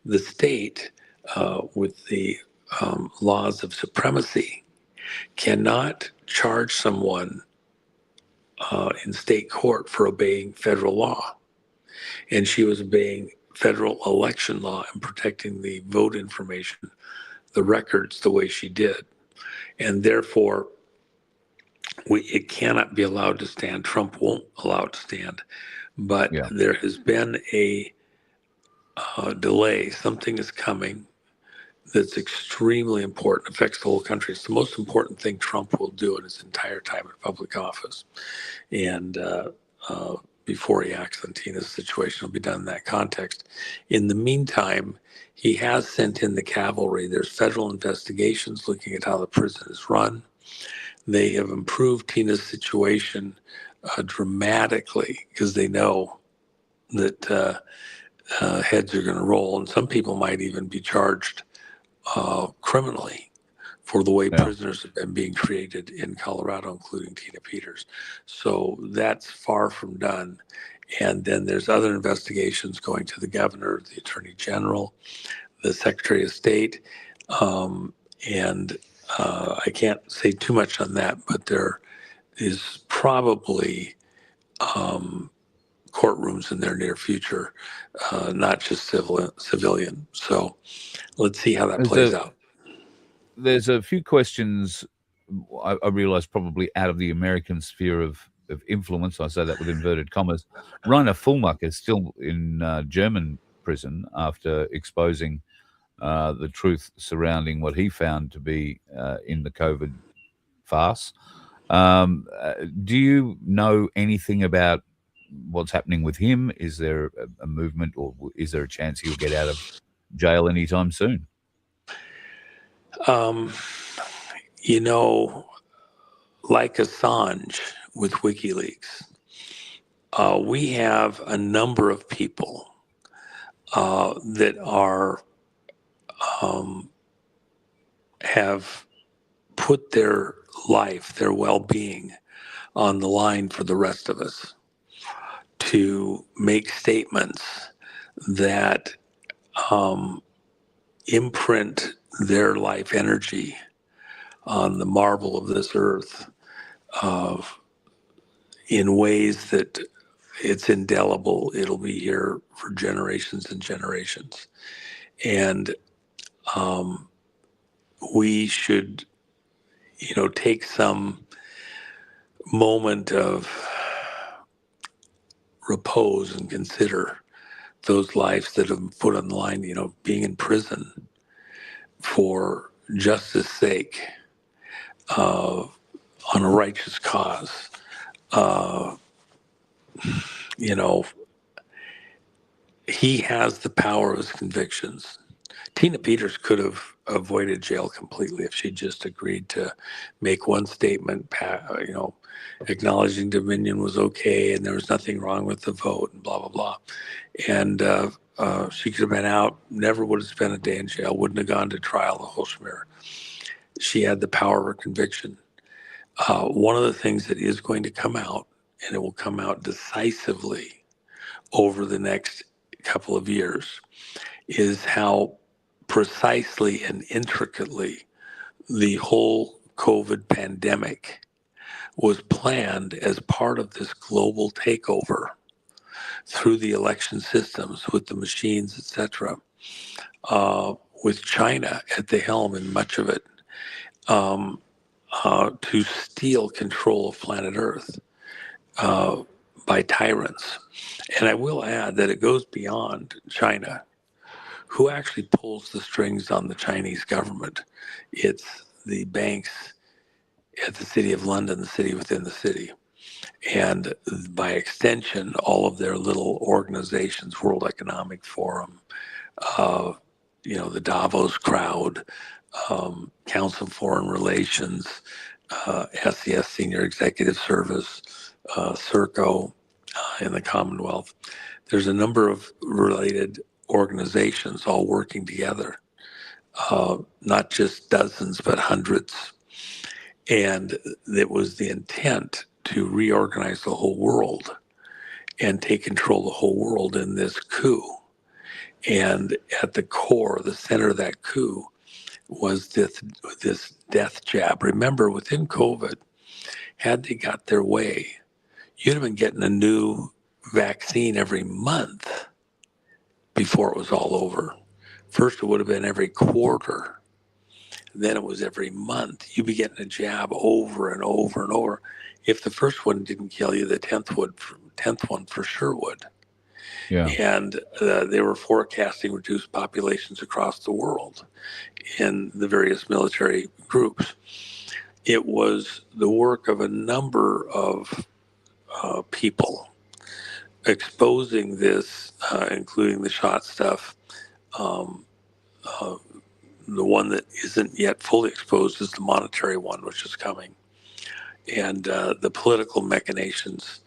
The state, with the laws of supremacy, cannot charge someone in state court for obeying federal law. And she was obeying federal election law and protecting the vote information, the records, the way she did. And therefore, it cannot be allowed to stand. Trump won't allow it to stand. But there has been a delay. Something is coming that's extremely important, affects the whole country. It's the most important thing Trump will do in his entire time in public office. And before he acts on Tina's situation, will be done in that context. In the meantime, he has sent in the cavalry. There's federal investigations looking at how the prison is run. They have improved Tina's situation dramatically because they know that heads are going to roll, and some people might even be charged criminally for the way prisoners have been being treated in Colorado, including Tina Peters. So that's far from done. And then there's other investigations going to the governor, the attorney general, the secretary of state. And I can't say too much on that, but there is probably courtrooms in their near future, not just civilian. So let's see how that plays out. There's a few questions I realize probably out of the American sphere of influence. I say that with inverted commas. Rainer Fulmach is still in German prison after exposing the truth surrounding what he found to be in the COVID farce. Do you know anything about what's happening with him? Is there a movement, or is there a chance he'll get out of jail anytime soon? You know, like Assange with WikiLeaks, we have a number of people that are have put their life, their well-being on the line for the rest of us, to make statements that imprint their life energy on the marble of this earth in ways that it's indelible. It'll be here for generations and generations. And we should, take some moment of repose and consider those lives that have been put on the line, being in prison for justice sake, on a righteous cause. He has the power of his convictions. Tina Peters could have avoided jail completely if she just agreed to make one statement, acknowledging Dominion was okay and there was nothing wrong with the vote and blah, blah, blah. And she could have been out, never would have spent a day in jail, wouldn't have gone to trial, the whole schmear. She had the power of her conviction. One of the things that is going to come out, and it will come out decisively over the next couple of years, is how precisely and intricately the whole COVID pandemic was planned as part of this global takeover through the election systems with the machines, etc., with China at the helm in much of it, to steal control of planet Earth by tyrants. And I will add that it goes beyond China. Who actually pulls the strings on the Chinese government? It's the banks at the City of London, the city within the city. And by extension, all of their little organizations, World Economic Forum, the Davos crowd, Council of Foreign Relations, SES Senior Executive Service, CERCO in the Commonwealth. There's a number of related organizations all working together, not just dozens, but hundreds. And it was the intent to reorganize the whole world and take control of the whole world in this coup. And at the core, the center of that coup was this death jab. Remember, within COVID, had they got their way, you'd have been getting a new vaccine every month before it was all over. First, it would have been every quarter. Then it was every month. You'd be getting a jab over and over and over. If the first one didn't kill you, the 10th one for sure would. Yeah. And they were forecasting reduced populations across the world in the various military groups. It was the work of a number of people exposing this, including the shot stuff. The one that isn't yet fully exposed is the monetary one, which is coming. And the political machinations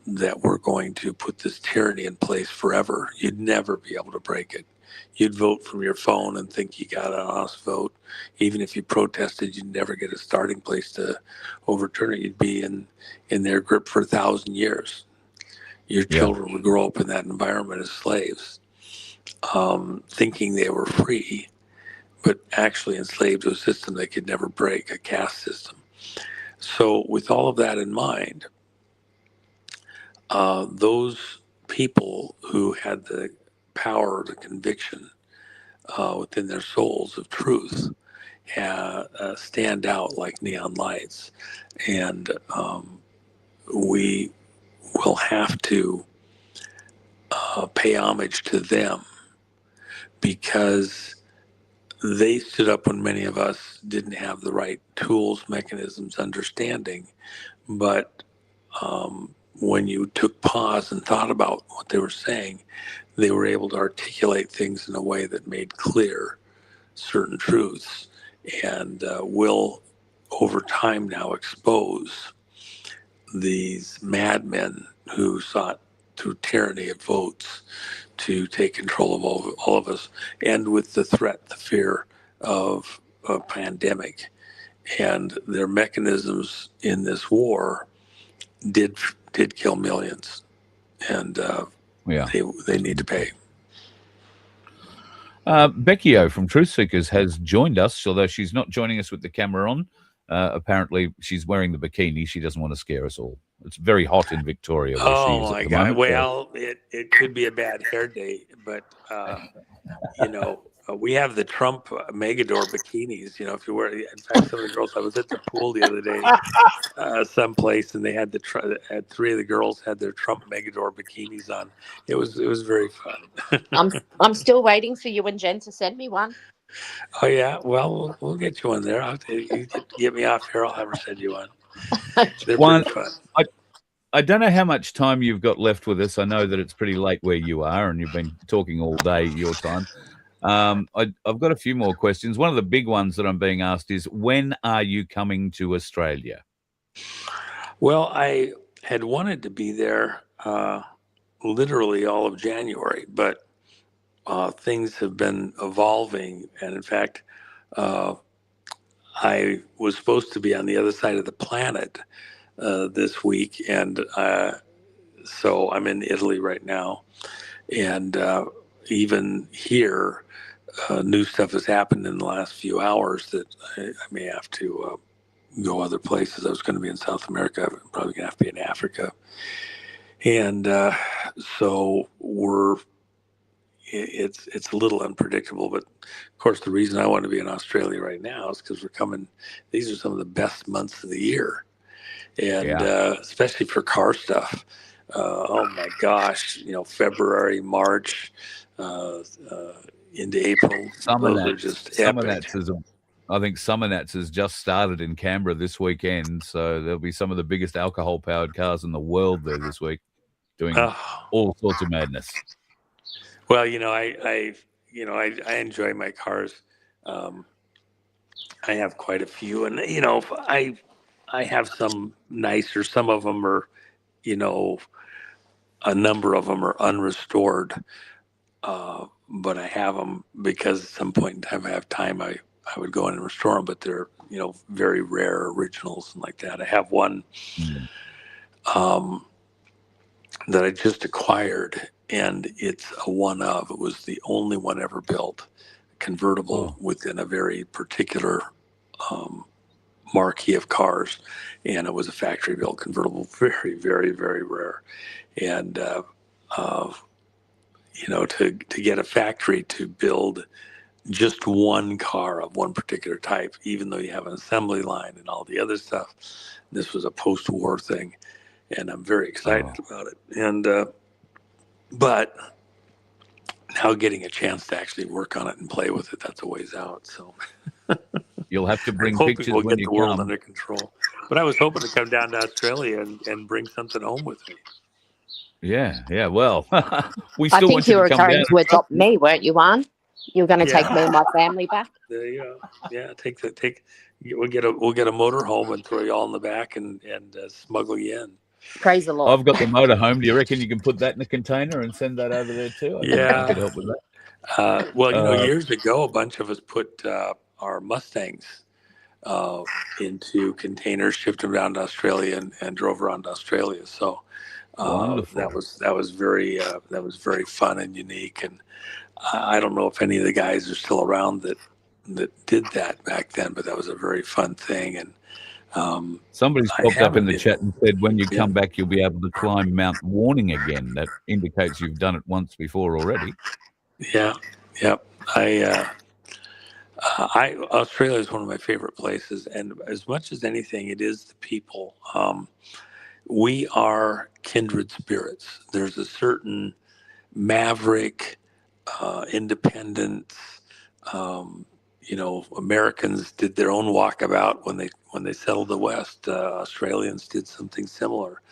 that were going to put this tyranny in place forever. You'd never be able to break it. You'd vote from your phone and think you got an honest vote. Even if you protested, you'd never get a starting place to overturn it. You'd be in their grip for 1,000 years. Your children would grow up in that environment as slaves, thinking they were free, but actually enslaved to a system they could never break, a caste system. So with all of that in mind, those people who had the power, the conviction within their souls of truth stand out like neon lights. And we will have to pay homage to them, because they stood up when many of us didn't have the right tools, mechanisms, understanding. But when you took pause and thought about what they were saying, they were able to articulate things in a way that made clear certain truths, and will over time now expose these madmen who sought through tyranny of votes to take control of all of us, and with the threat, the fear of a pandemic and their mechanisms in this war did kill millions, and they need to pay. Becky from Truth Seekers has joined us, although she's not joining us with the camera on. Apparently, she's wearing the bikini. She doesn't want to scare us all. It's very hot in Victoria where she is at the moment. Well, it could be a bad hair day, but we have the Trump Megador bikinis. If you wear, in fact, some of the girls. I was at the pool the other day, someplace, and they had three of the girls had their Trump Megador bikinis on. It was very fun. I'm still waiting for you and Jen to send me one. Oh yeah, well we'll get you one there. You get me off here. I'll have her send you one. They're pretty fun. I don't know how much time you've got left with us. I know that it's pretty late where you are, and you've been talking all day your time. I've got a few more questions. One of the big ones that I'm being asked is, when are you coming to Australia? Well, I had wanted to be there literally all of January, but things have been evolving. And in fact, I was supposed to be on the other side of the planet this week. And so I'm in Italy right now. And even here, new stuff has happened in the last few hours that I may have to go other places. I was going to be in South America. I'm probably going to have to be in Africa. And so it's a little unpredictable, but of course the reason I want to be in Australia right now is because these are some of the best months of the year, and especially for car stuff. Oh my gosh, February, March, into April. I think Samaritan has just started in Canberra this weekend, so there'll be some of the biggest alcohol-powered cars in the world there this week, doing all sorts of madness. Well, I enjoy my cars. I have quite a few, and I have some nicer. Some of them are, a number of them are unrestored. But I have them because at some point in time I have time. I would go in and restore them, but they're very rare originals and like that. I have one that I just acquired, and it's a one of. It was the only one ever built, convertible within a very particular marquee of cars, and it was a factory built convertible, very, very, very rare, and to get a factory to build just one car of one particular type, even though you have an assembly line and all the other stuff. This was a post-war thing, and I'm very excited about it. And but now getting a chance to actually work on it and play with it, that's a ways out. So you'll have to bring pictures we'll when get you the world come. under control. But I was hoping to come down to Australia and bring something home with me. Yeah. Well, we I still think want you you were to come going down. to adopt me, weren't you, Juan? You were going to take me and my family back. There you go. Yeah, We'll get a motor home and throw you all in the back and smuggle you in. Praise the Lord. I've got the motor home. Do you reckon you can put that in a container and send that over there too? I could help with that. Well, years ago, a bunch of us put our Mustangs into containers, shipped them down to Australia, and drove around to Australia. So that was very fun and unique. And I don't know if any of the guys are still around that did that back then, but that was a very fun thing. And somebody's popped up in the chat and said, when you come back, you'll be able to climb Mount Warning again. That indicates you've done it once before already. Yeah. Australia is one of my favorite places, and as much as anything, it is the people. We are kindred spirits. There's a certain maverick independence. Americans did their own walkabout when they settled the West. Australians did something similar,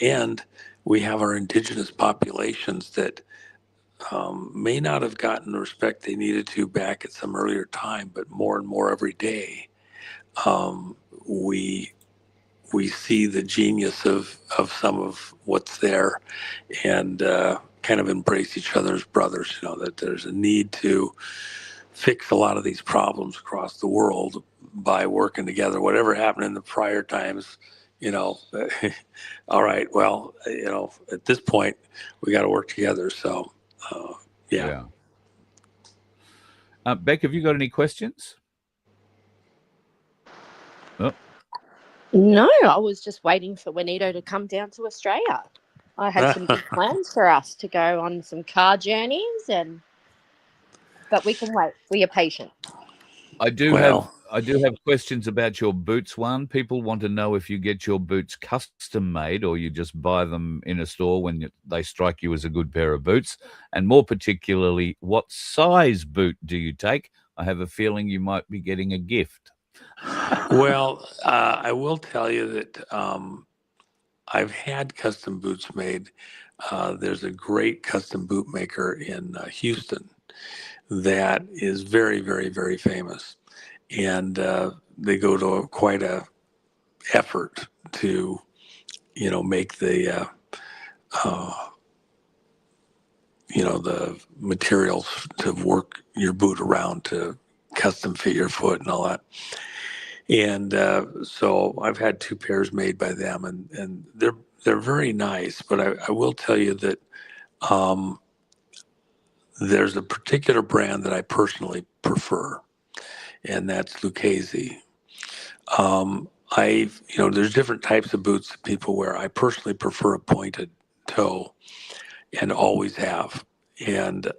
and we have our indigenous populations that may not have gotten the respect they needed to back at some earlier time, but more and more every day, we see the genius of some of what's there, and kind of embrace each other as brothers. That there's a need to fix a lot of these problems across the world, by working together. Whatever happened in the prior times, all right, well, at this point, we got to work together. So, yeah. Beck, have you got any questions? Oh. No, I was just waiting for Juanito to come down to Australia. I had some big plans for us to go on some car journeys, but we can wait. We are patient. I do have questions about your boots. One, people want to know if you get your boots custom made or you just buy them in a store when they strike you as a good pair of boots. And more particularly, what size boot do you take? I have a feeling you might be getting a gift. Well, I will tell you that I've had custom boots made. There's a great custom boot maker in Houston that is very, very, very famous. And they go to quite a effort to, make the, the materials to work your boot around to custom fit your foot and all that. And so I've had 2 pairs made by them, and they're very nice. But I will tell you that there's a particular brand that I personally prefer, and that's Lucchese. There's different types of boots that people wear. I personally prefer a pointed toe, and always have. And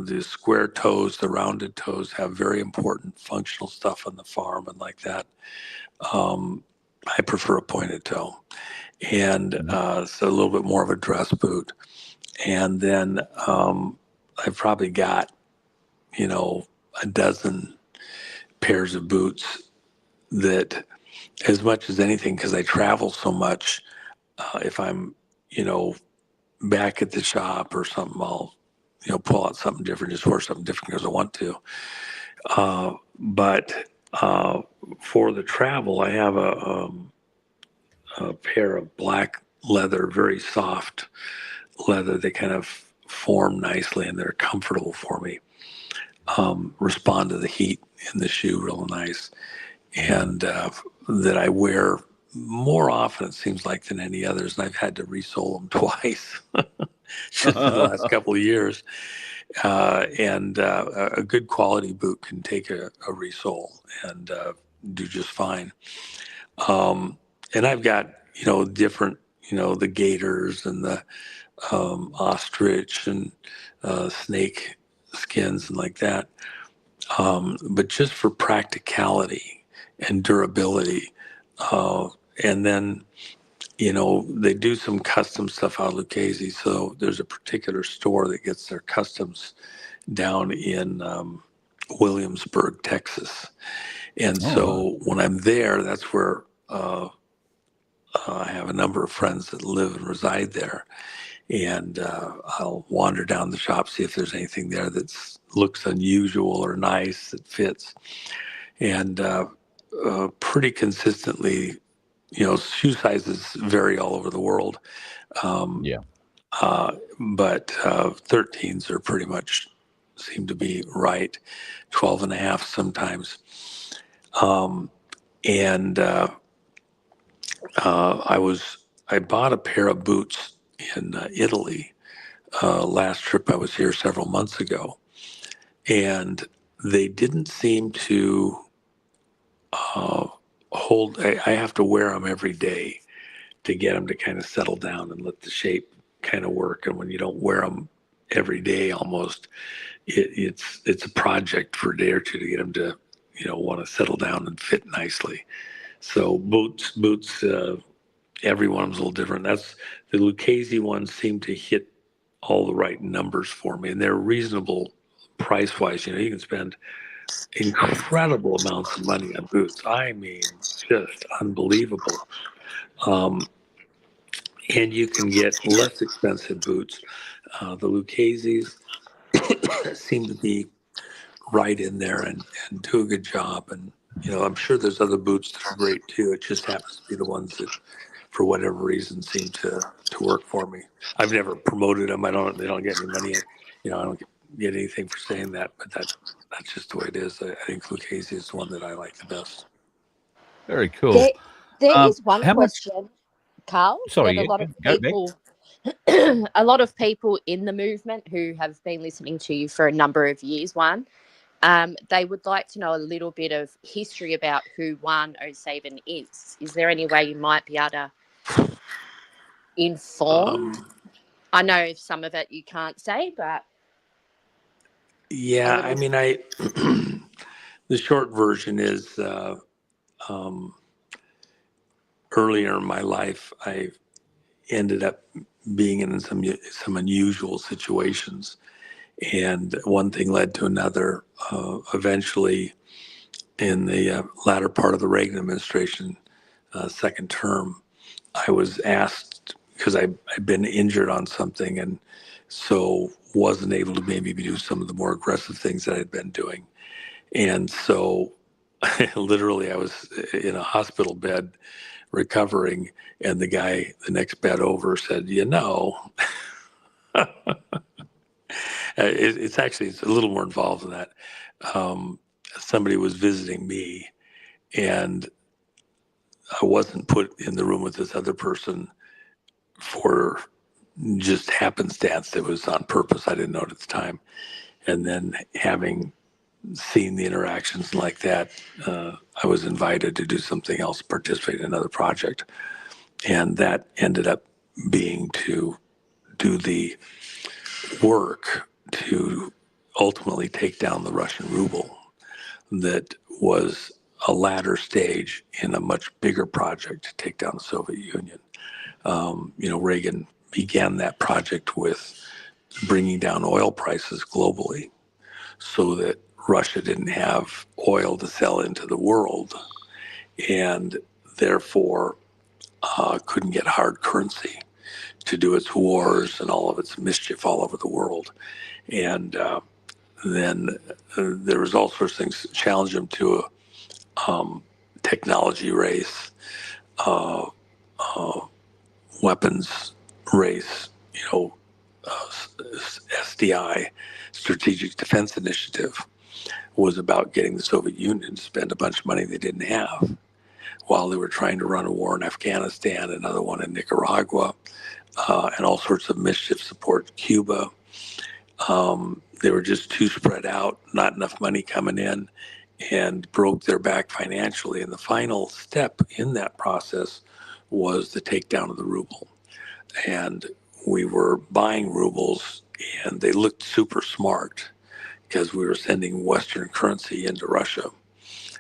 the square toes, the rounded toes have very important functional stuff on the farm and like that. I prefer a pointed toe. And so a little bit more of a dress boot. And then I've probably got, a dozen pairs of boots that, as much as anything, because I travel so much, if I'm, back at the shop or something, I'll pull out something different, just wear something different because I want to. But for the travel, I have a pair of black leather, very soft leather. They kind of form nicely and they're comfortable for me. Respond to the heat in the shoe real nice. And that I wear more often, it seems like, than any others. And I've had to resole them twice just in the last couple of years. And a good quality boot can take a resole and do just fine. And I've got, different, the gators and the ostrich and snake skins and like that. But just for practicality and durability. And then, they do some custom stuff out of Lucchese. So there's a particular store that gets their customs down in Williamsburg, Texas. And so when I'm there, that's where I have a number of friends that live and reside there. And I'll wander down the shop, see if there's anything there that looks unusual or nice that fits. And pretty consistently, shoe sizes vary all over the world. But 13s are pretty much seem to be right. 12 and a half sometimes. I bought a pair of boots in Italy. Last trip I was here several months ago, and they didn't seem to hold. I have to wear them every day to get them to kind of settle down and let the shape kind of work. And when you don't wear them every day, almost, it's a project for a day or two to get them to want to settle down and fit nicely. So boots. Every one of them's a little different. That's the Lucchese ones seem to hit all the right numbers for me, and they're reasonable price-wise. You can spend incredible amounts of money on boots. I mean, just unbelievable. And you can get less expensive boots. The Lucchese's seem to be right in there and do a good job. And, I'm sure there's other boots that are great too. It just happens to be the ones that, for whatever reason, seem to work for me. I've never promoted them. They don't get any money. I don't get get anything for saying that, but that's just the way it is. I think Lucchese is the one that I like the best. Very cool. There is one how much- question, Carl, Sorry, that a yeah, lot of go back. people, a lot of people in the movement who have been listening to you for a number of years, they would like to know a little bit of history about who Juan O Savin is. Is there any way you might be able to inform? I know some of it you can't say, but yeah, I mean, the short version is earlier in my life, I ended up being in some unusual situations, and one thing led to another. Eventually, in the latter part of the Reagan administration, second term, I was asked, because I'd been injured on something and so wasn't able to maybe do some of the more aggressive things that I'd been doing. And so literally I was in a hospital bed recovering, and the guy the next bed over said, it's a little more involved than that. Somebody was visiting me, and I wasn't put in the room with this other person for just happenstance. It was on purpose. I didn't know it at the time. And then having seen the interactions like that, I was invited to do something else, participate in another project. And that ended up being to do the work to ultimately take down the Russian ruble. That was a latter stage in a much bigger project to take down the Soviet Union. Reagan began that project with bringing down oil prices globally so that Russia didn't have oil to sell into the world, and therefore couldn't get hard currency to do its wars and all of its mischief all over the world. And then there was all sorts of things challenged him to a technology race, weapons race, SDI, Strategic Defense Initiative, was about getting the Soviet Union to spend a bunch of money they didn't have while they were trying to run a war in Afghanistan, another one in Nicaragua, and all sorts of mischief support Cuba. They were just too spread out, not enough money coming in, and broke their back financially. And the final step in that process was the takedown of the ruble. And we were buying rubles, and they looked super smart because we were sending Western currency into Russia,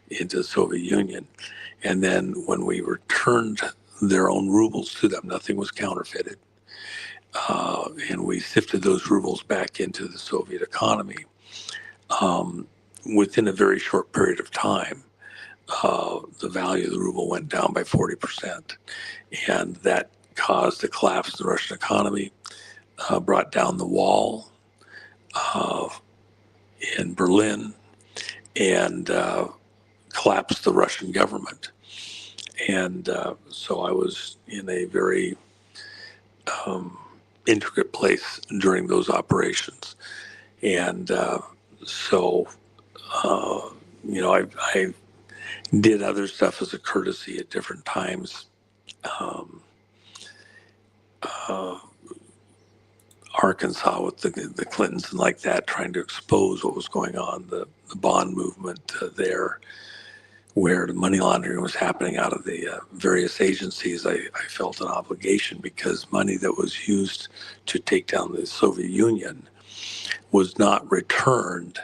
into the Soviet Union. And then when we returned their own rubles to them, nothing was counterfeited. And we sifted those rubles back into the Soviet economy. Within a very short period of time, the value of the ruble went down by 40%. And that caused a collapse in the Russian economy, brought down the wall in Berlin, and collapsed the Russian government. And so I was in a very intricate place during those operations. And I did other stuff as a courtesy at different times. Arkansas with the Clintons and like that, trying to expose what was going on, the bond movement there, where the money laundering was happening out of the various agencies. I felt an obligation because money that was used to take down the Soviet Union was not returned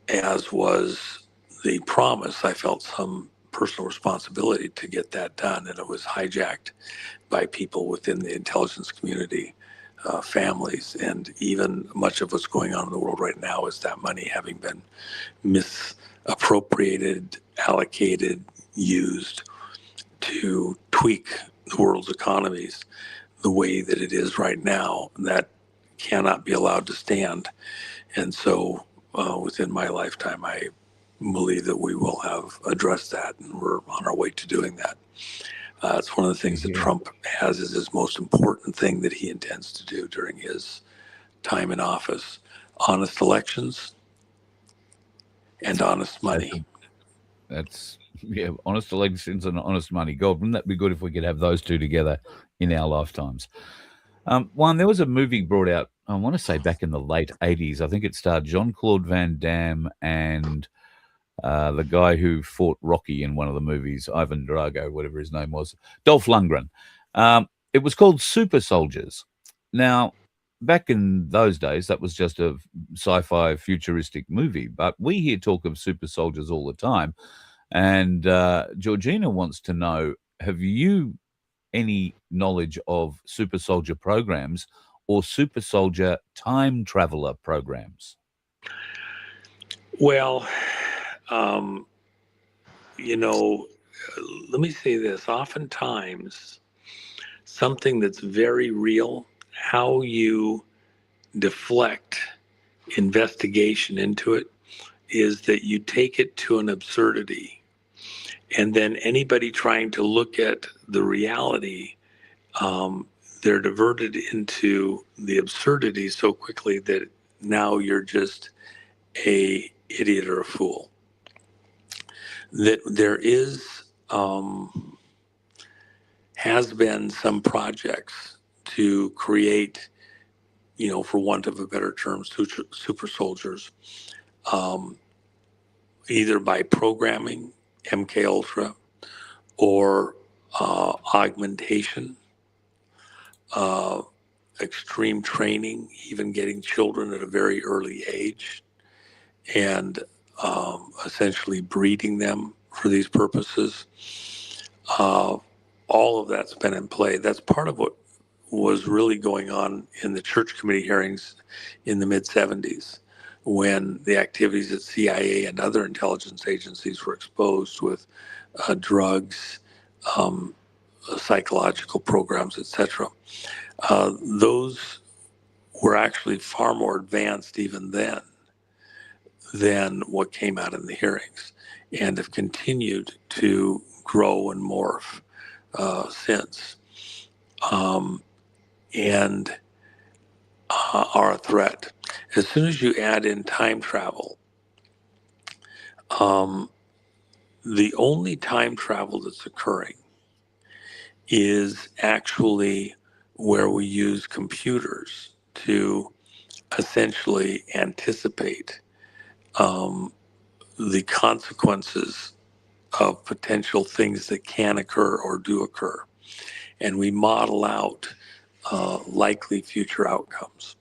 as was the promise. I felt some personal responsibility to get that done, and it was hijacked by people within the intelligence community, families, and even much of what's going on in the world right now is that money having been misappropriated, allocated, used to tweak the world's economies the way that it is right now. That cannot be allowed to stand. And so within my lifetime, I believe that we will have addressed that, and we're on our way to doing that. It's one of the things that Trump has as his most important thing that he intends to do during his time in office. honest elections, and honest money. That's honest elections and honest money. God, wouldn't that be good if we could have those two together in our lifetimes? One, there was a movie brought out, I want to say back in the late 80s. I think it starred Jean-Claude Van Damme and the guy who fought Rocky in one of the movies, Ivan Drago, whatever his name was, Dolph Lundgren. It was called Super Soldiers. Now, back in those days, that was just a sci-fi futuristic movie, but we hear talk of super soldiers all the time. And Georgina wants to know, have you any knowledge of super soldier programs or super soldier time traveler programs? Well, let me say this. Oftentimes, something that's very real, how you deflect investigation into it is that you take it to an absurdity. And then anybody trying to look at the reality, they're diverted into the absurdity so quickly that now you're just a idiot or a fool. That there has been some projects to create, for want of a better term, super soldiers, either by programming, MK Ultra, or augmentation, extreme training, even getting children at a very early age, and essentially breeding them for these purposes. All of that's been in play. That's part of what was really going on in the church committee hearings in the mid-'70s, when the activities at CIA and other intelligence agencies were exposed with drugs, psychological programs, etc. Those were actually far more advanced even then than what came out in the hearings, and have continued to grow and morph since, and are a threat. As soon as you add in time travel, the only time travel that's occurring is actually where we use computers to essentially anticipate the consequences of potential things that can occur or do occur. And we model out likely future outcomes.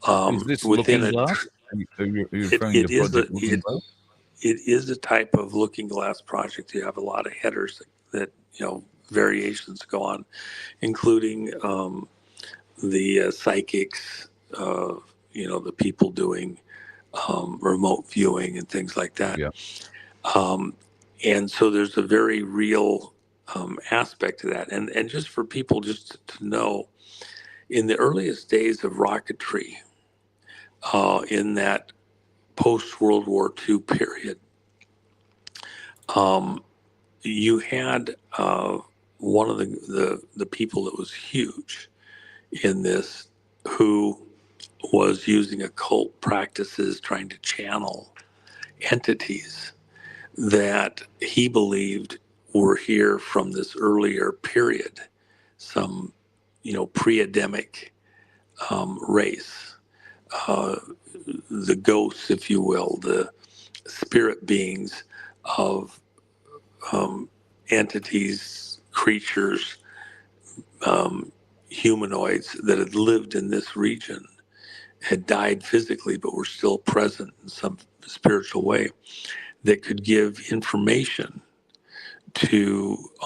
Is this Looking Glass? It is a type of Looking Glass project. You have a lot of headers that variations go on, including the psychics, the people doing remote viewing and things like that. Yeah. And so there's a very real aspect to that. And just for people just to know, in the earliest days of rocketry, in that post-World War II period, you had one of the people that was huge in this, who was using occult practices, trying to channel entities that he believed were here from this earlier period, some pre-Adamic race, the ghosts, if you will, the spirit beings of entities, creatures, humanoids that had lived in this region, had died physically but were still present in some spiritual way, that could give information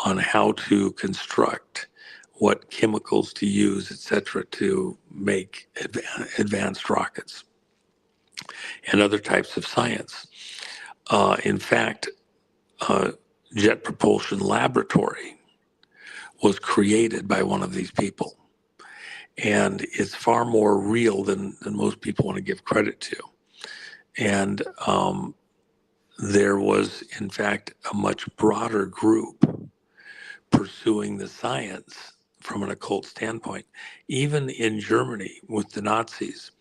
on how to construct, what chemicals to use, etc., to make advanced rockets and other types of science. In fact, Jet Propulsion Laboratory was created by one of these people, and it's far more real than most people want to give credit to. And there was, in fact, a much broader group pursuing the science from an occult standpoint. Even in Germany with the Nazis,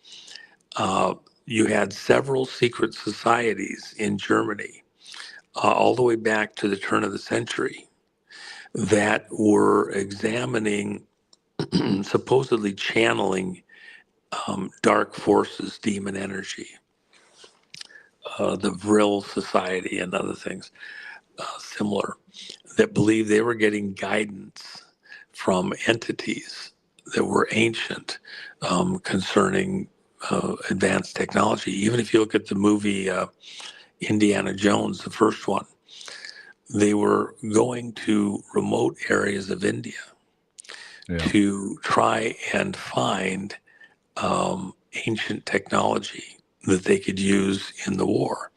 you had several secret societies in Germany, all the way back to the turn of the century, that were examining, supposedly channeling dark forces, demon energy, the Vril Society and other things similar, that believed they were getting guidance from entities that were ancient concerning advanced technology. Even if you look at the movie Indiana Jones, the first one, they were going to remote areas of India to try and find ancient technology that they could use in the war.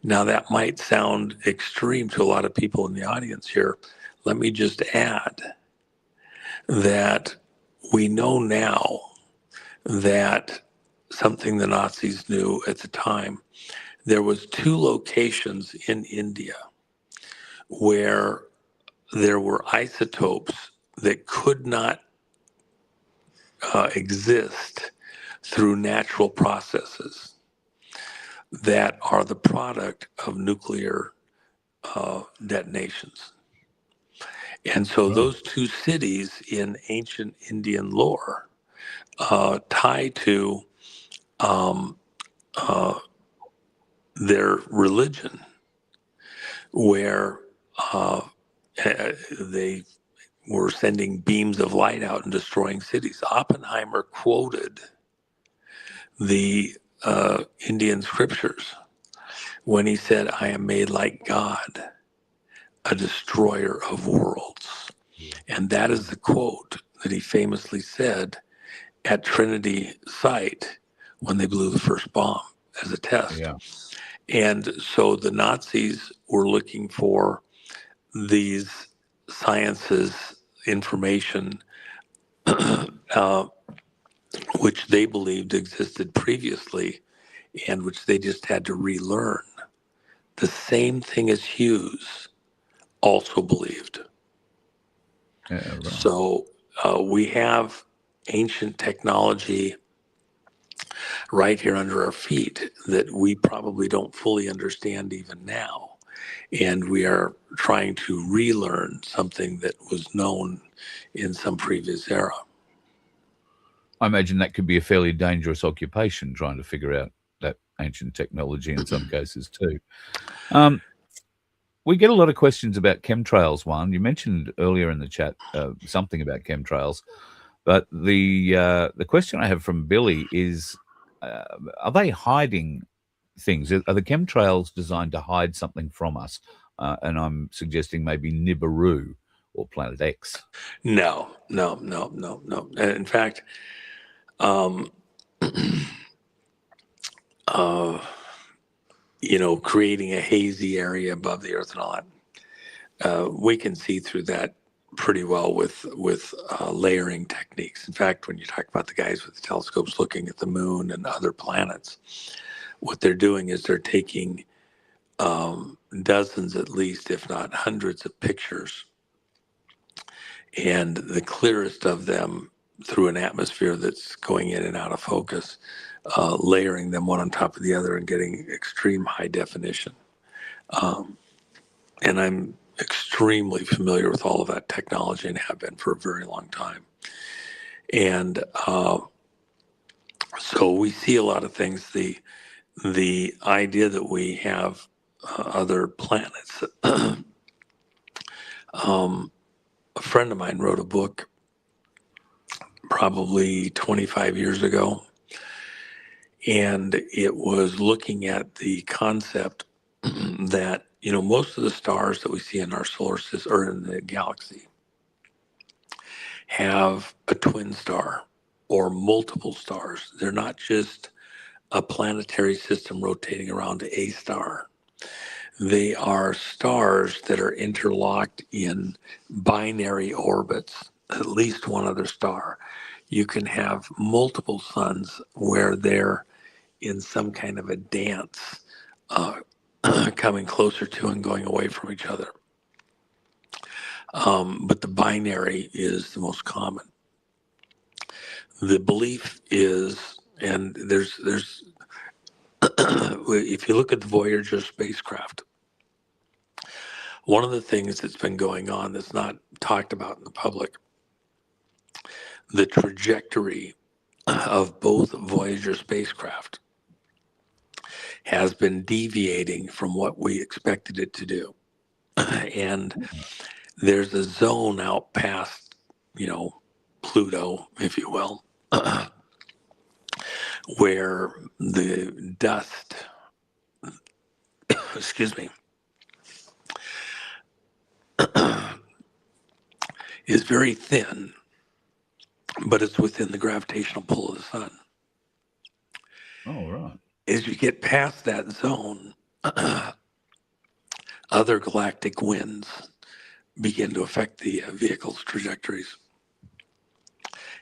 Now, that might sound extreme to a lot of people in the audience here. Let me just add that we know now that something the Nazis knew at the time, there was 2 locations in India where there were isotopes that could not exist through natural processes that are the product of nuclear detonations. And so those 2 cities in ancient Indian lore tie to their religion, where they were sending beams of light out and destroying cities. Oppenheimer quoted the Indian scriptures when he said, "I am made like God, a destroyer of worlds." And that is the quote that he famously said at Trinity site when they blew the first bomb as a test. And so the Nazis were looking for these sciences, information, which they believed existed previously and which they just had to relearn. The same thing as Hughes also believed. So we have ancient technology right here under our feet that we probably don't fully understand even now. And we are trying to relearn something that was known in some previous era. I imagine that could be a fairly dangerous occupation, trying to figure out that ancient technology in some cases too. We get a lot of questions about chemtrails. One, you mentioned earlier in the chat something about chemtrails, but the question I have from Billy is, are they hiding things? Are the chemtrails designed to hide something from us? And I'm suggesting maybe Nibiru or Planet X. No. In fact, creating a hazy area above the Earth and all that, we can see through that pretty well with layering techniques. In fact, when you talk about the guys with the telescopes looking at the moon and other planets, what they're doing is they're taking dozens at least, if not hundreds of pictures, and the clearest of them through an atmosphere that's going in and out of focus, layering them one on top of the other and getting extreme high definition. And I'm extremely familiar with all of that technology and have been for a very long time. And so we see a lot of things. The idea that we have other planets. A friend of mine wrote a book probably 25 years ago, and it was looking at the concept that, most of the stars that we see in our solar system or in the galaxy have a twin star or multiple stars. They're not just a planetary system rotating around a star. They are stars that are interlocked in binary orbits, at least one other star. You can have multiple suns where they're in some kind of a dance, coming closer to and going away from each other. But the binary is the most common. The belief is, and there's if you look at the Voyager spacecraft, one of the things that's been going on that's not talked about in the public, the trajectory of both Voyager spacecraft has been deviating from what we expected it to do. And there's a zone out past, Pluto, if you will, where the dust, excuse me, is very thin, but it's within the gravitational pull of the sun. Oh, right. As you get past that zone, other galactic winds begin to affect the vehicle's trajectories,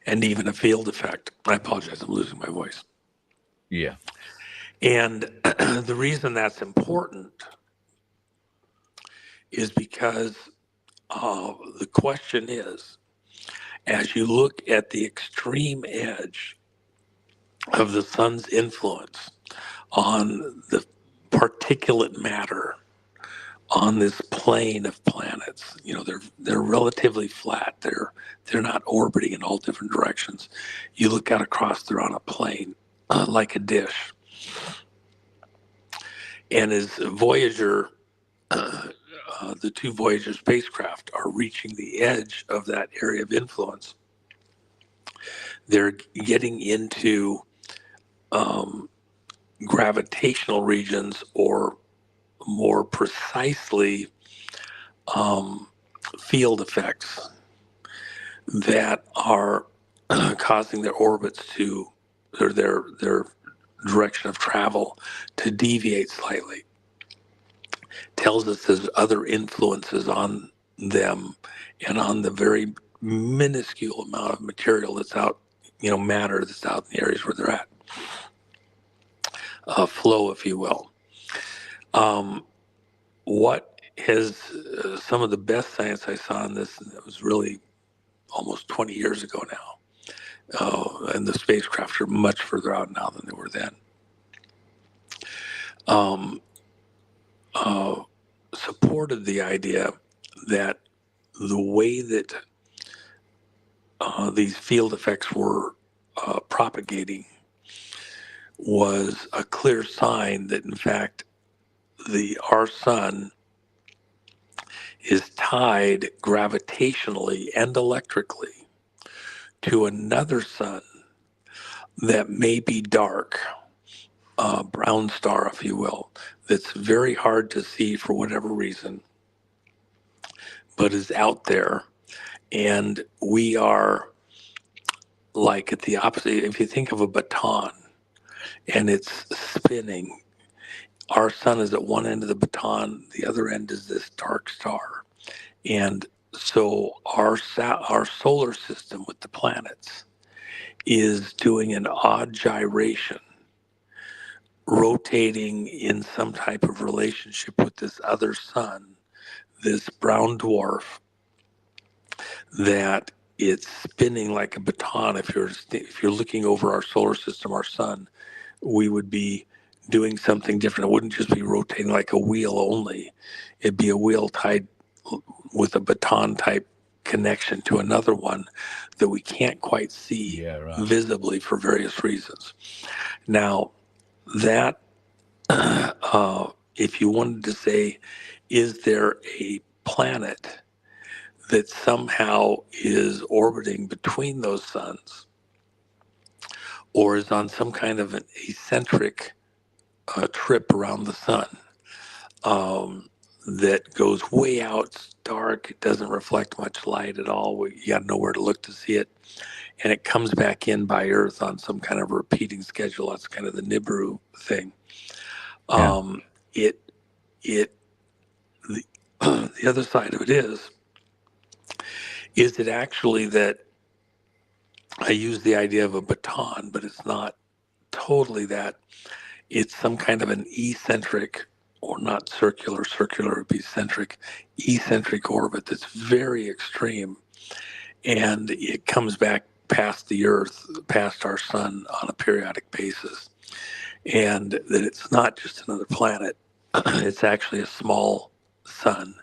and even a field effect. I apologize, I'm losing my voice. Yeah. And the reason that's important is because the question is, as you look at the extreme edge of the sun's influence on the particulate matter on this plane of planets, they're relatively flat. They're not orbiting in all different directions. You look out across, they're on a plane like a dish. And as Voyager, the two Voyager spacecraft are reaching the edge of that area of influence, they're getting into gravitational regions, or more precisely, field effects that are causing their orbits to, or their direction of travel to deviate slightly. Tells us there's other influences on them and on the very minuscule amount of material that's out, matter that's out in the areas where they're at. Flow, if you will. What has some of the best science I saw in this, and it was really almost 20 years ago now, and the spacecraft are much further out now than they were then, supported the idea that the way that these field effects were propagating was a clear sign that, in fact, our sun is tied gravitationally and electrically to another sun that may be dark, brown star, if you will, that's very hard to see for whatever reason, but is out there. And we are like at the opposite. If you think of a baton and it's spinning, our sun is at one end of the baton, the other end is this dark star. And so our solar system with the planets is doing an odd gyration, rotating in some type of relationship with this other sun, this brown dwarf, that it's spinning like a baton. If you're looking over our solar system, our sun, we would be doing something different. It wouldn't just be rotating like a wheel only. It'd be a wheel tied with a baton type connection to another one that we can't quite see visibly for various reasons. Now, that if you wanted to say, is there a planet that somehow is orbiting between those suns, or is on some kind of an eccentric trip around the sun that goes way out, it's dark, it doesn't reflect much light at all, you got nowhere to look to see it, and it comes back in by Earth on some kind of repeating schedule. That's kind of the Nibiru thing. The other side of it is it actually that I use the idea of a baton, but it's not totally that. It's some kind of an eccentric, or not circular would be eccentric orbit that's very extreme. And it comes back past the Earth, past our sun on a periodic basis, and that it's not just another planet. It's actually a small sun.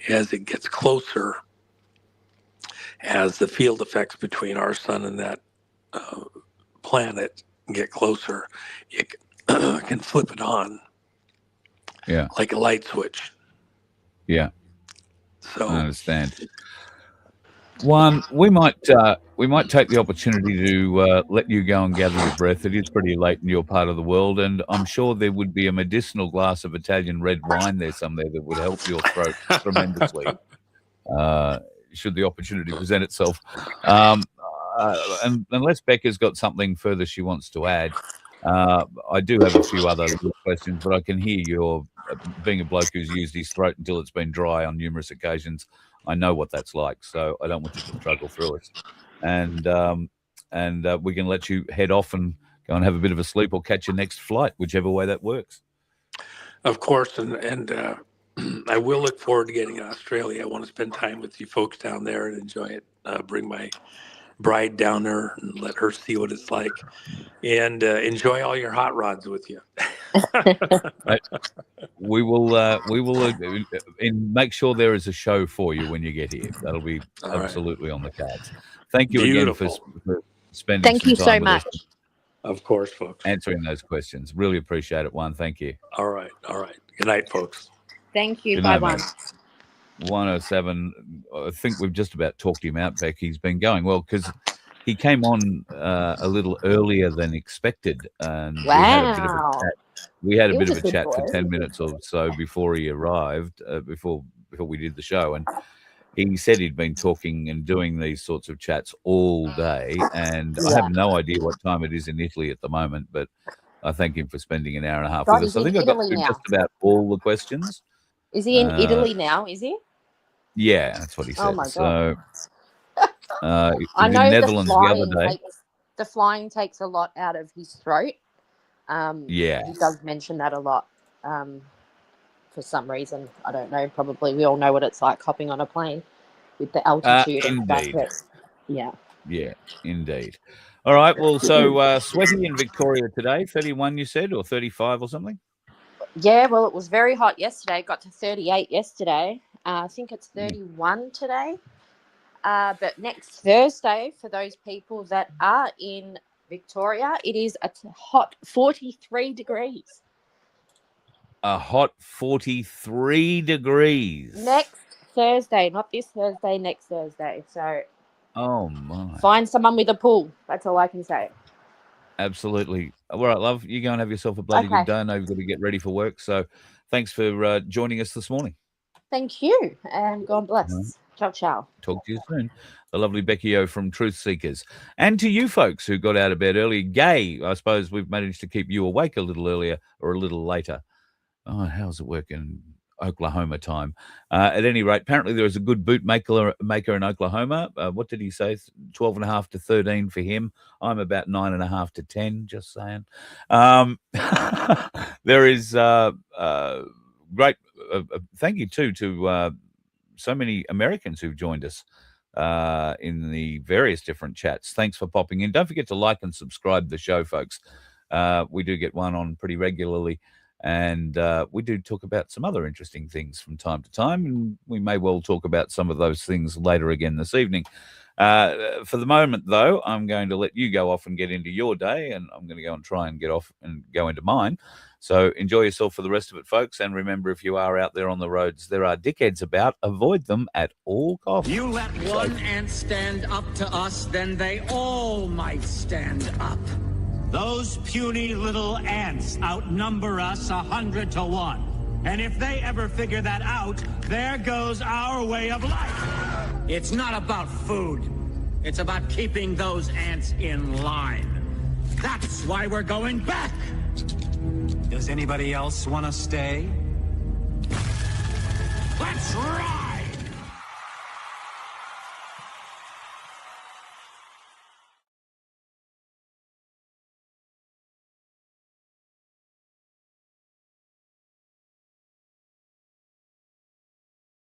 As it gets closer, as the field effects between our sun and that planet get closer, it can flip it on, like a light switch. Yeah. So I understand. One, we might take the opportunity to let you go and gather your breath. It is pretty late in your part of the world, and I'm sure there would be a medicinal glass of Italian red wine there somewhere that would help your throat tremendously, should the opportunity present itself. And unless Becca's got something further she wants to add, I do have a few other questions, but I can hear your being a bloke who's used his throat until it's been dry on numerous occasions. I know what that's like, so I don't want you to struggle through it. And we can let you head off and go and have a bit of a sleep or catch your next flight, whichever way that works. Of course, and I will look forward to getting to Australia. I want to spend time with you folks down there and enjoy it. Bring my bride down there and let her see what it's like, and enjoy all your hot rods with you. We will make sure there is a show for you when you get here. That'll be absolutely on the cards. Thank you again for spending Thank some you time so with much. us, Of course, folks. answering those questions. Really appreciate it, Juan. Thank you. All right. Good night, folks. Thank you. Good Bye night, bye. mate. Juan O Savin, I think we've just about talked him out, Beck. He's been going well because he came on a little earlier than expected, and we had a bit of a chat for 10 minutes or so before he arrived, before we did the show, and he said he'd been talking and doing these sorts of chats all day, and I have no idea what time it is in Italy at the moment, but I thank him for spending an hour and a half with us. I think I got through just about all the questions. Is he in Italy now? Is he? Yeah, that's what he said. Oh my God. So I know in Netherlands the other day. The flying takes a lot out of his throat. He does mention that a lot. For some reason, I don't know. Probably we all know what it's like hopping on a plane with the altitude. Indeed. Yeah. Yeah, indeed. All right. Well, so sweaty in Victoria today, 31, you said, or 35 or something? Yeah, well, it was very hot yesterday. It got to 38 yesterday. I think it's 31 today. But next Thursday, for those people that are in Victoria, it is a hot 43 degrees. A hot 43 degrees. Next Thursday, not this Thursday, next Thursday. So, oh my! Find someone with a pool. That's all I can say. Absolutely. All right, love. You go and have yourself a bloody good day. I know you've got to get ready for work. So, thanks for joining us this morning. Thank you, and God bless. Ciao, ciao. Talk to you soon. The lovely Becky O from Truth Seekers. And to you folks who got out of bed early, Gay, I suppose we've managed to keep you awake a little earlier or a little later. Oh, how's it working? Oklahoma time. At any rate, apparently there is a good boot maker in Oklahoma. What did he say? 12.5 to 13 for him. I'm about 9.5 to 10, just saying. There is great thank you too to so many Americans who've joined us in the various different chats. Thanks for popping in. Don't forget to like and subscribe to the show, folks. We do get one on pretty regularly. And we do talk about some other interesting things from time to time, and we may well talk about some of those things later again this evening. For the moment, though, I'm going to let you go off and get into your day, and I'm going to go and try and get off and go into mine. So enjoy yourself for the rest of it, folks. And remember, if you are out there on the roads, there are dickheads about. Avoid them at all costs. You let one ant stand up to us, then they all might stand up. Those puny little ants outnumber us 100 to 1. And if they ever figure that out, there goes our way of life. It's not about food. It's about keeping those ants in line. That's why we're going back. Does anybody else want to stay? Let's ride!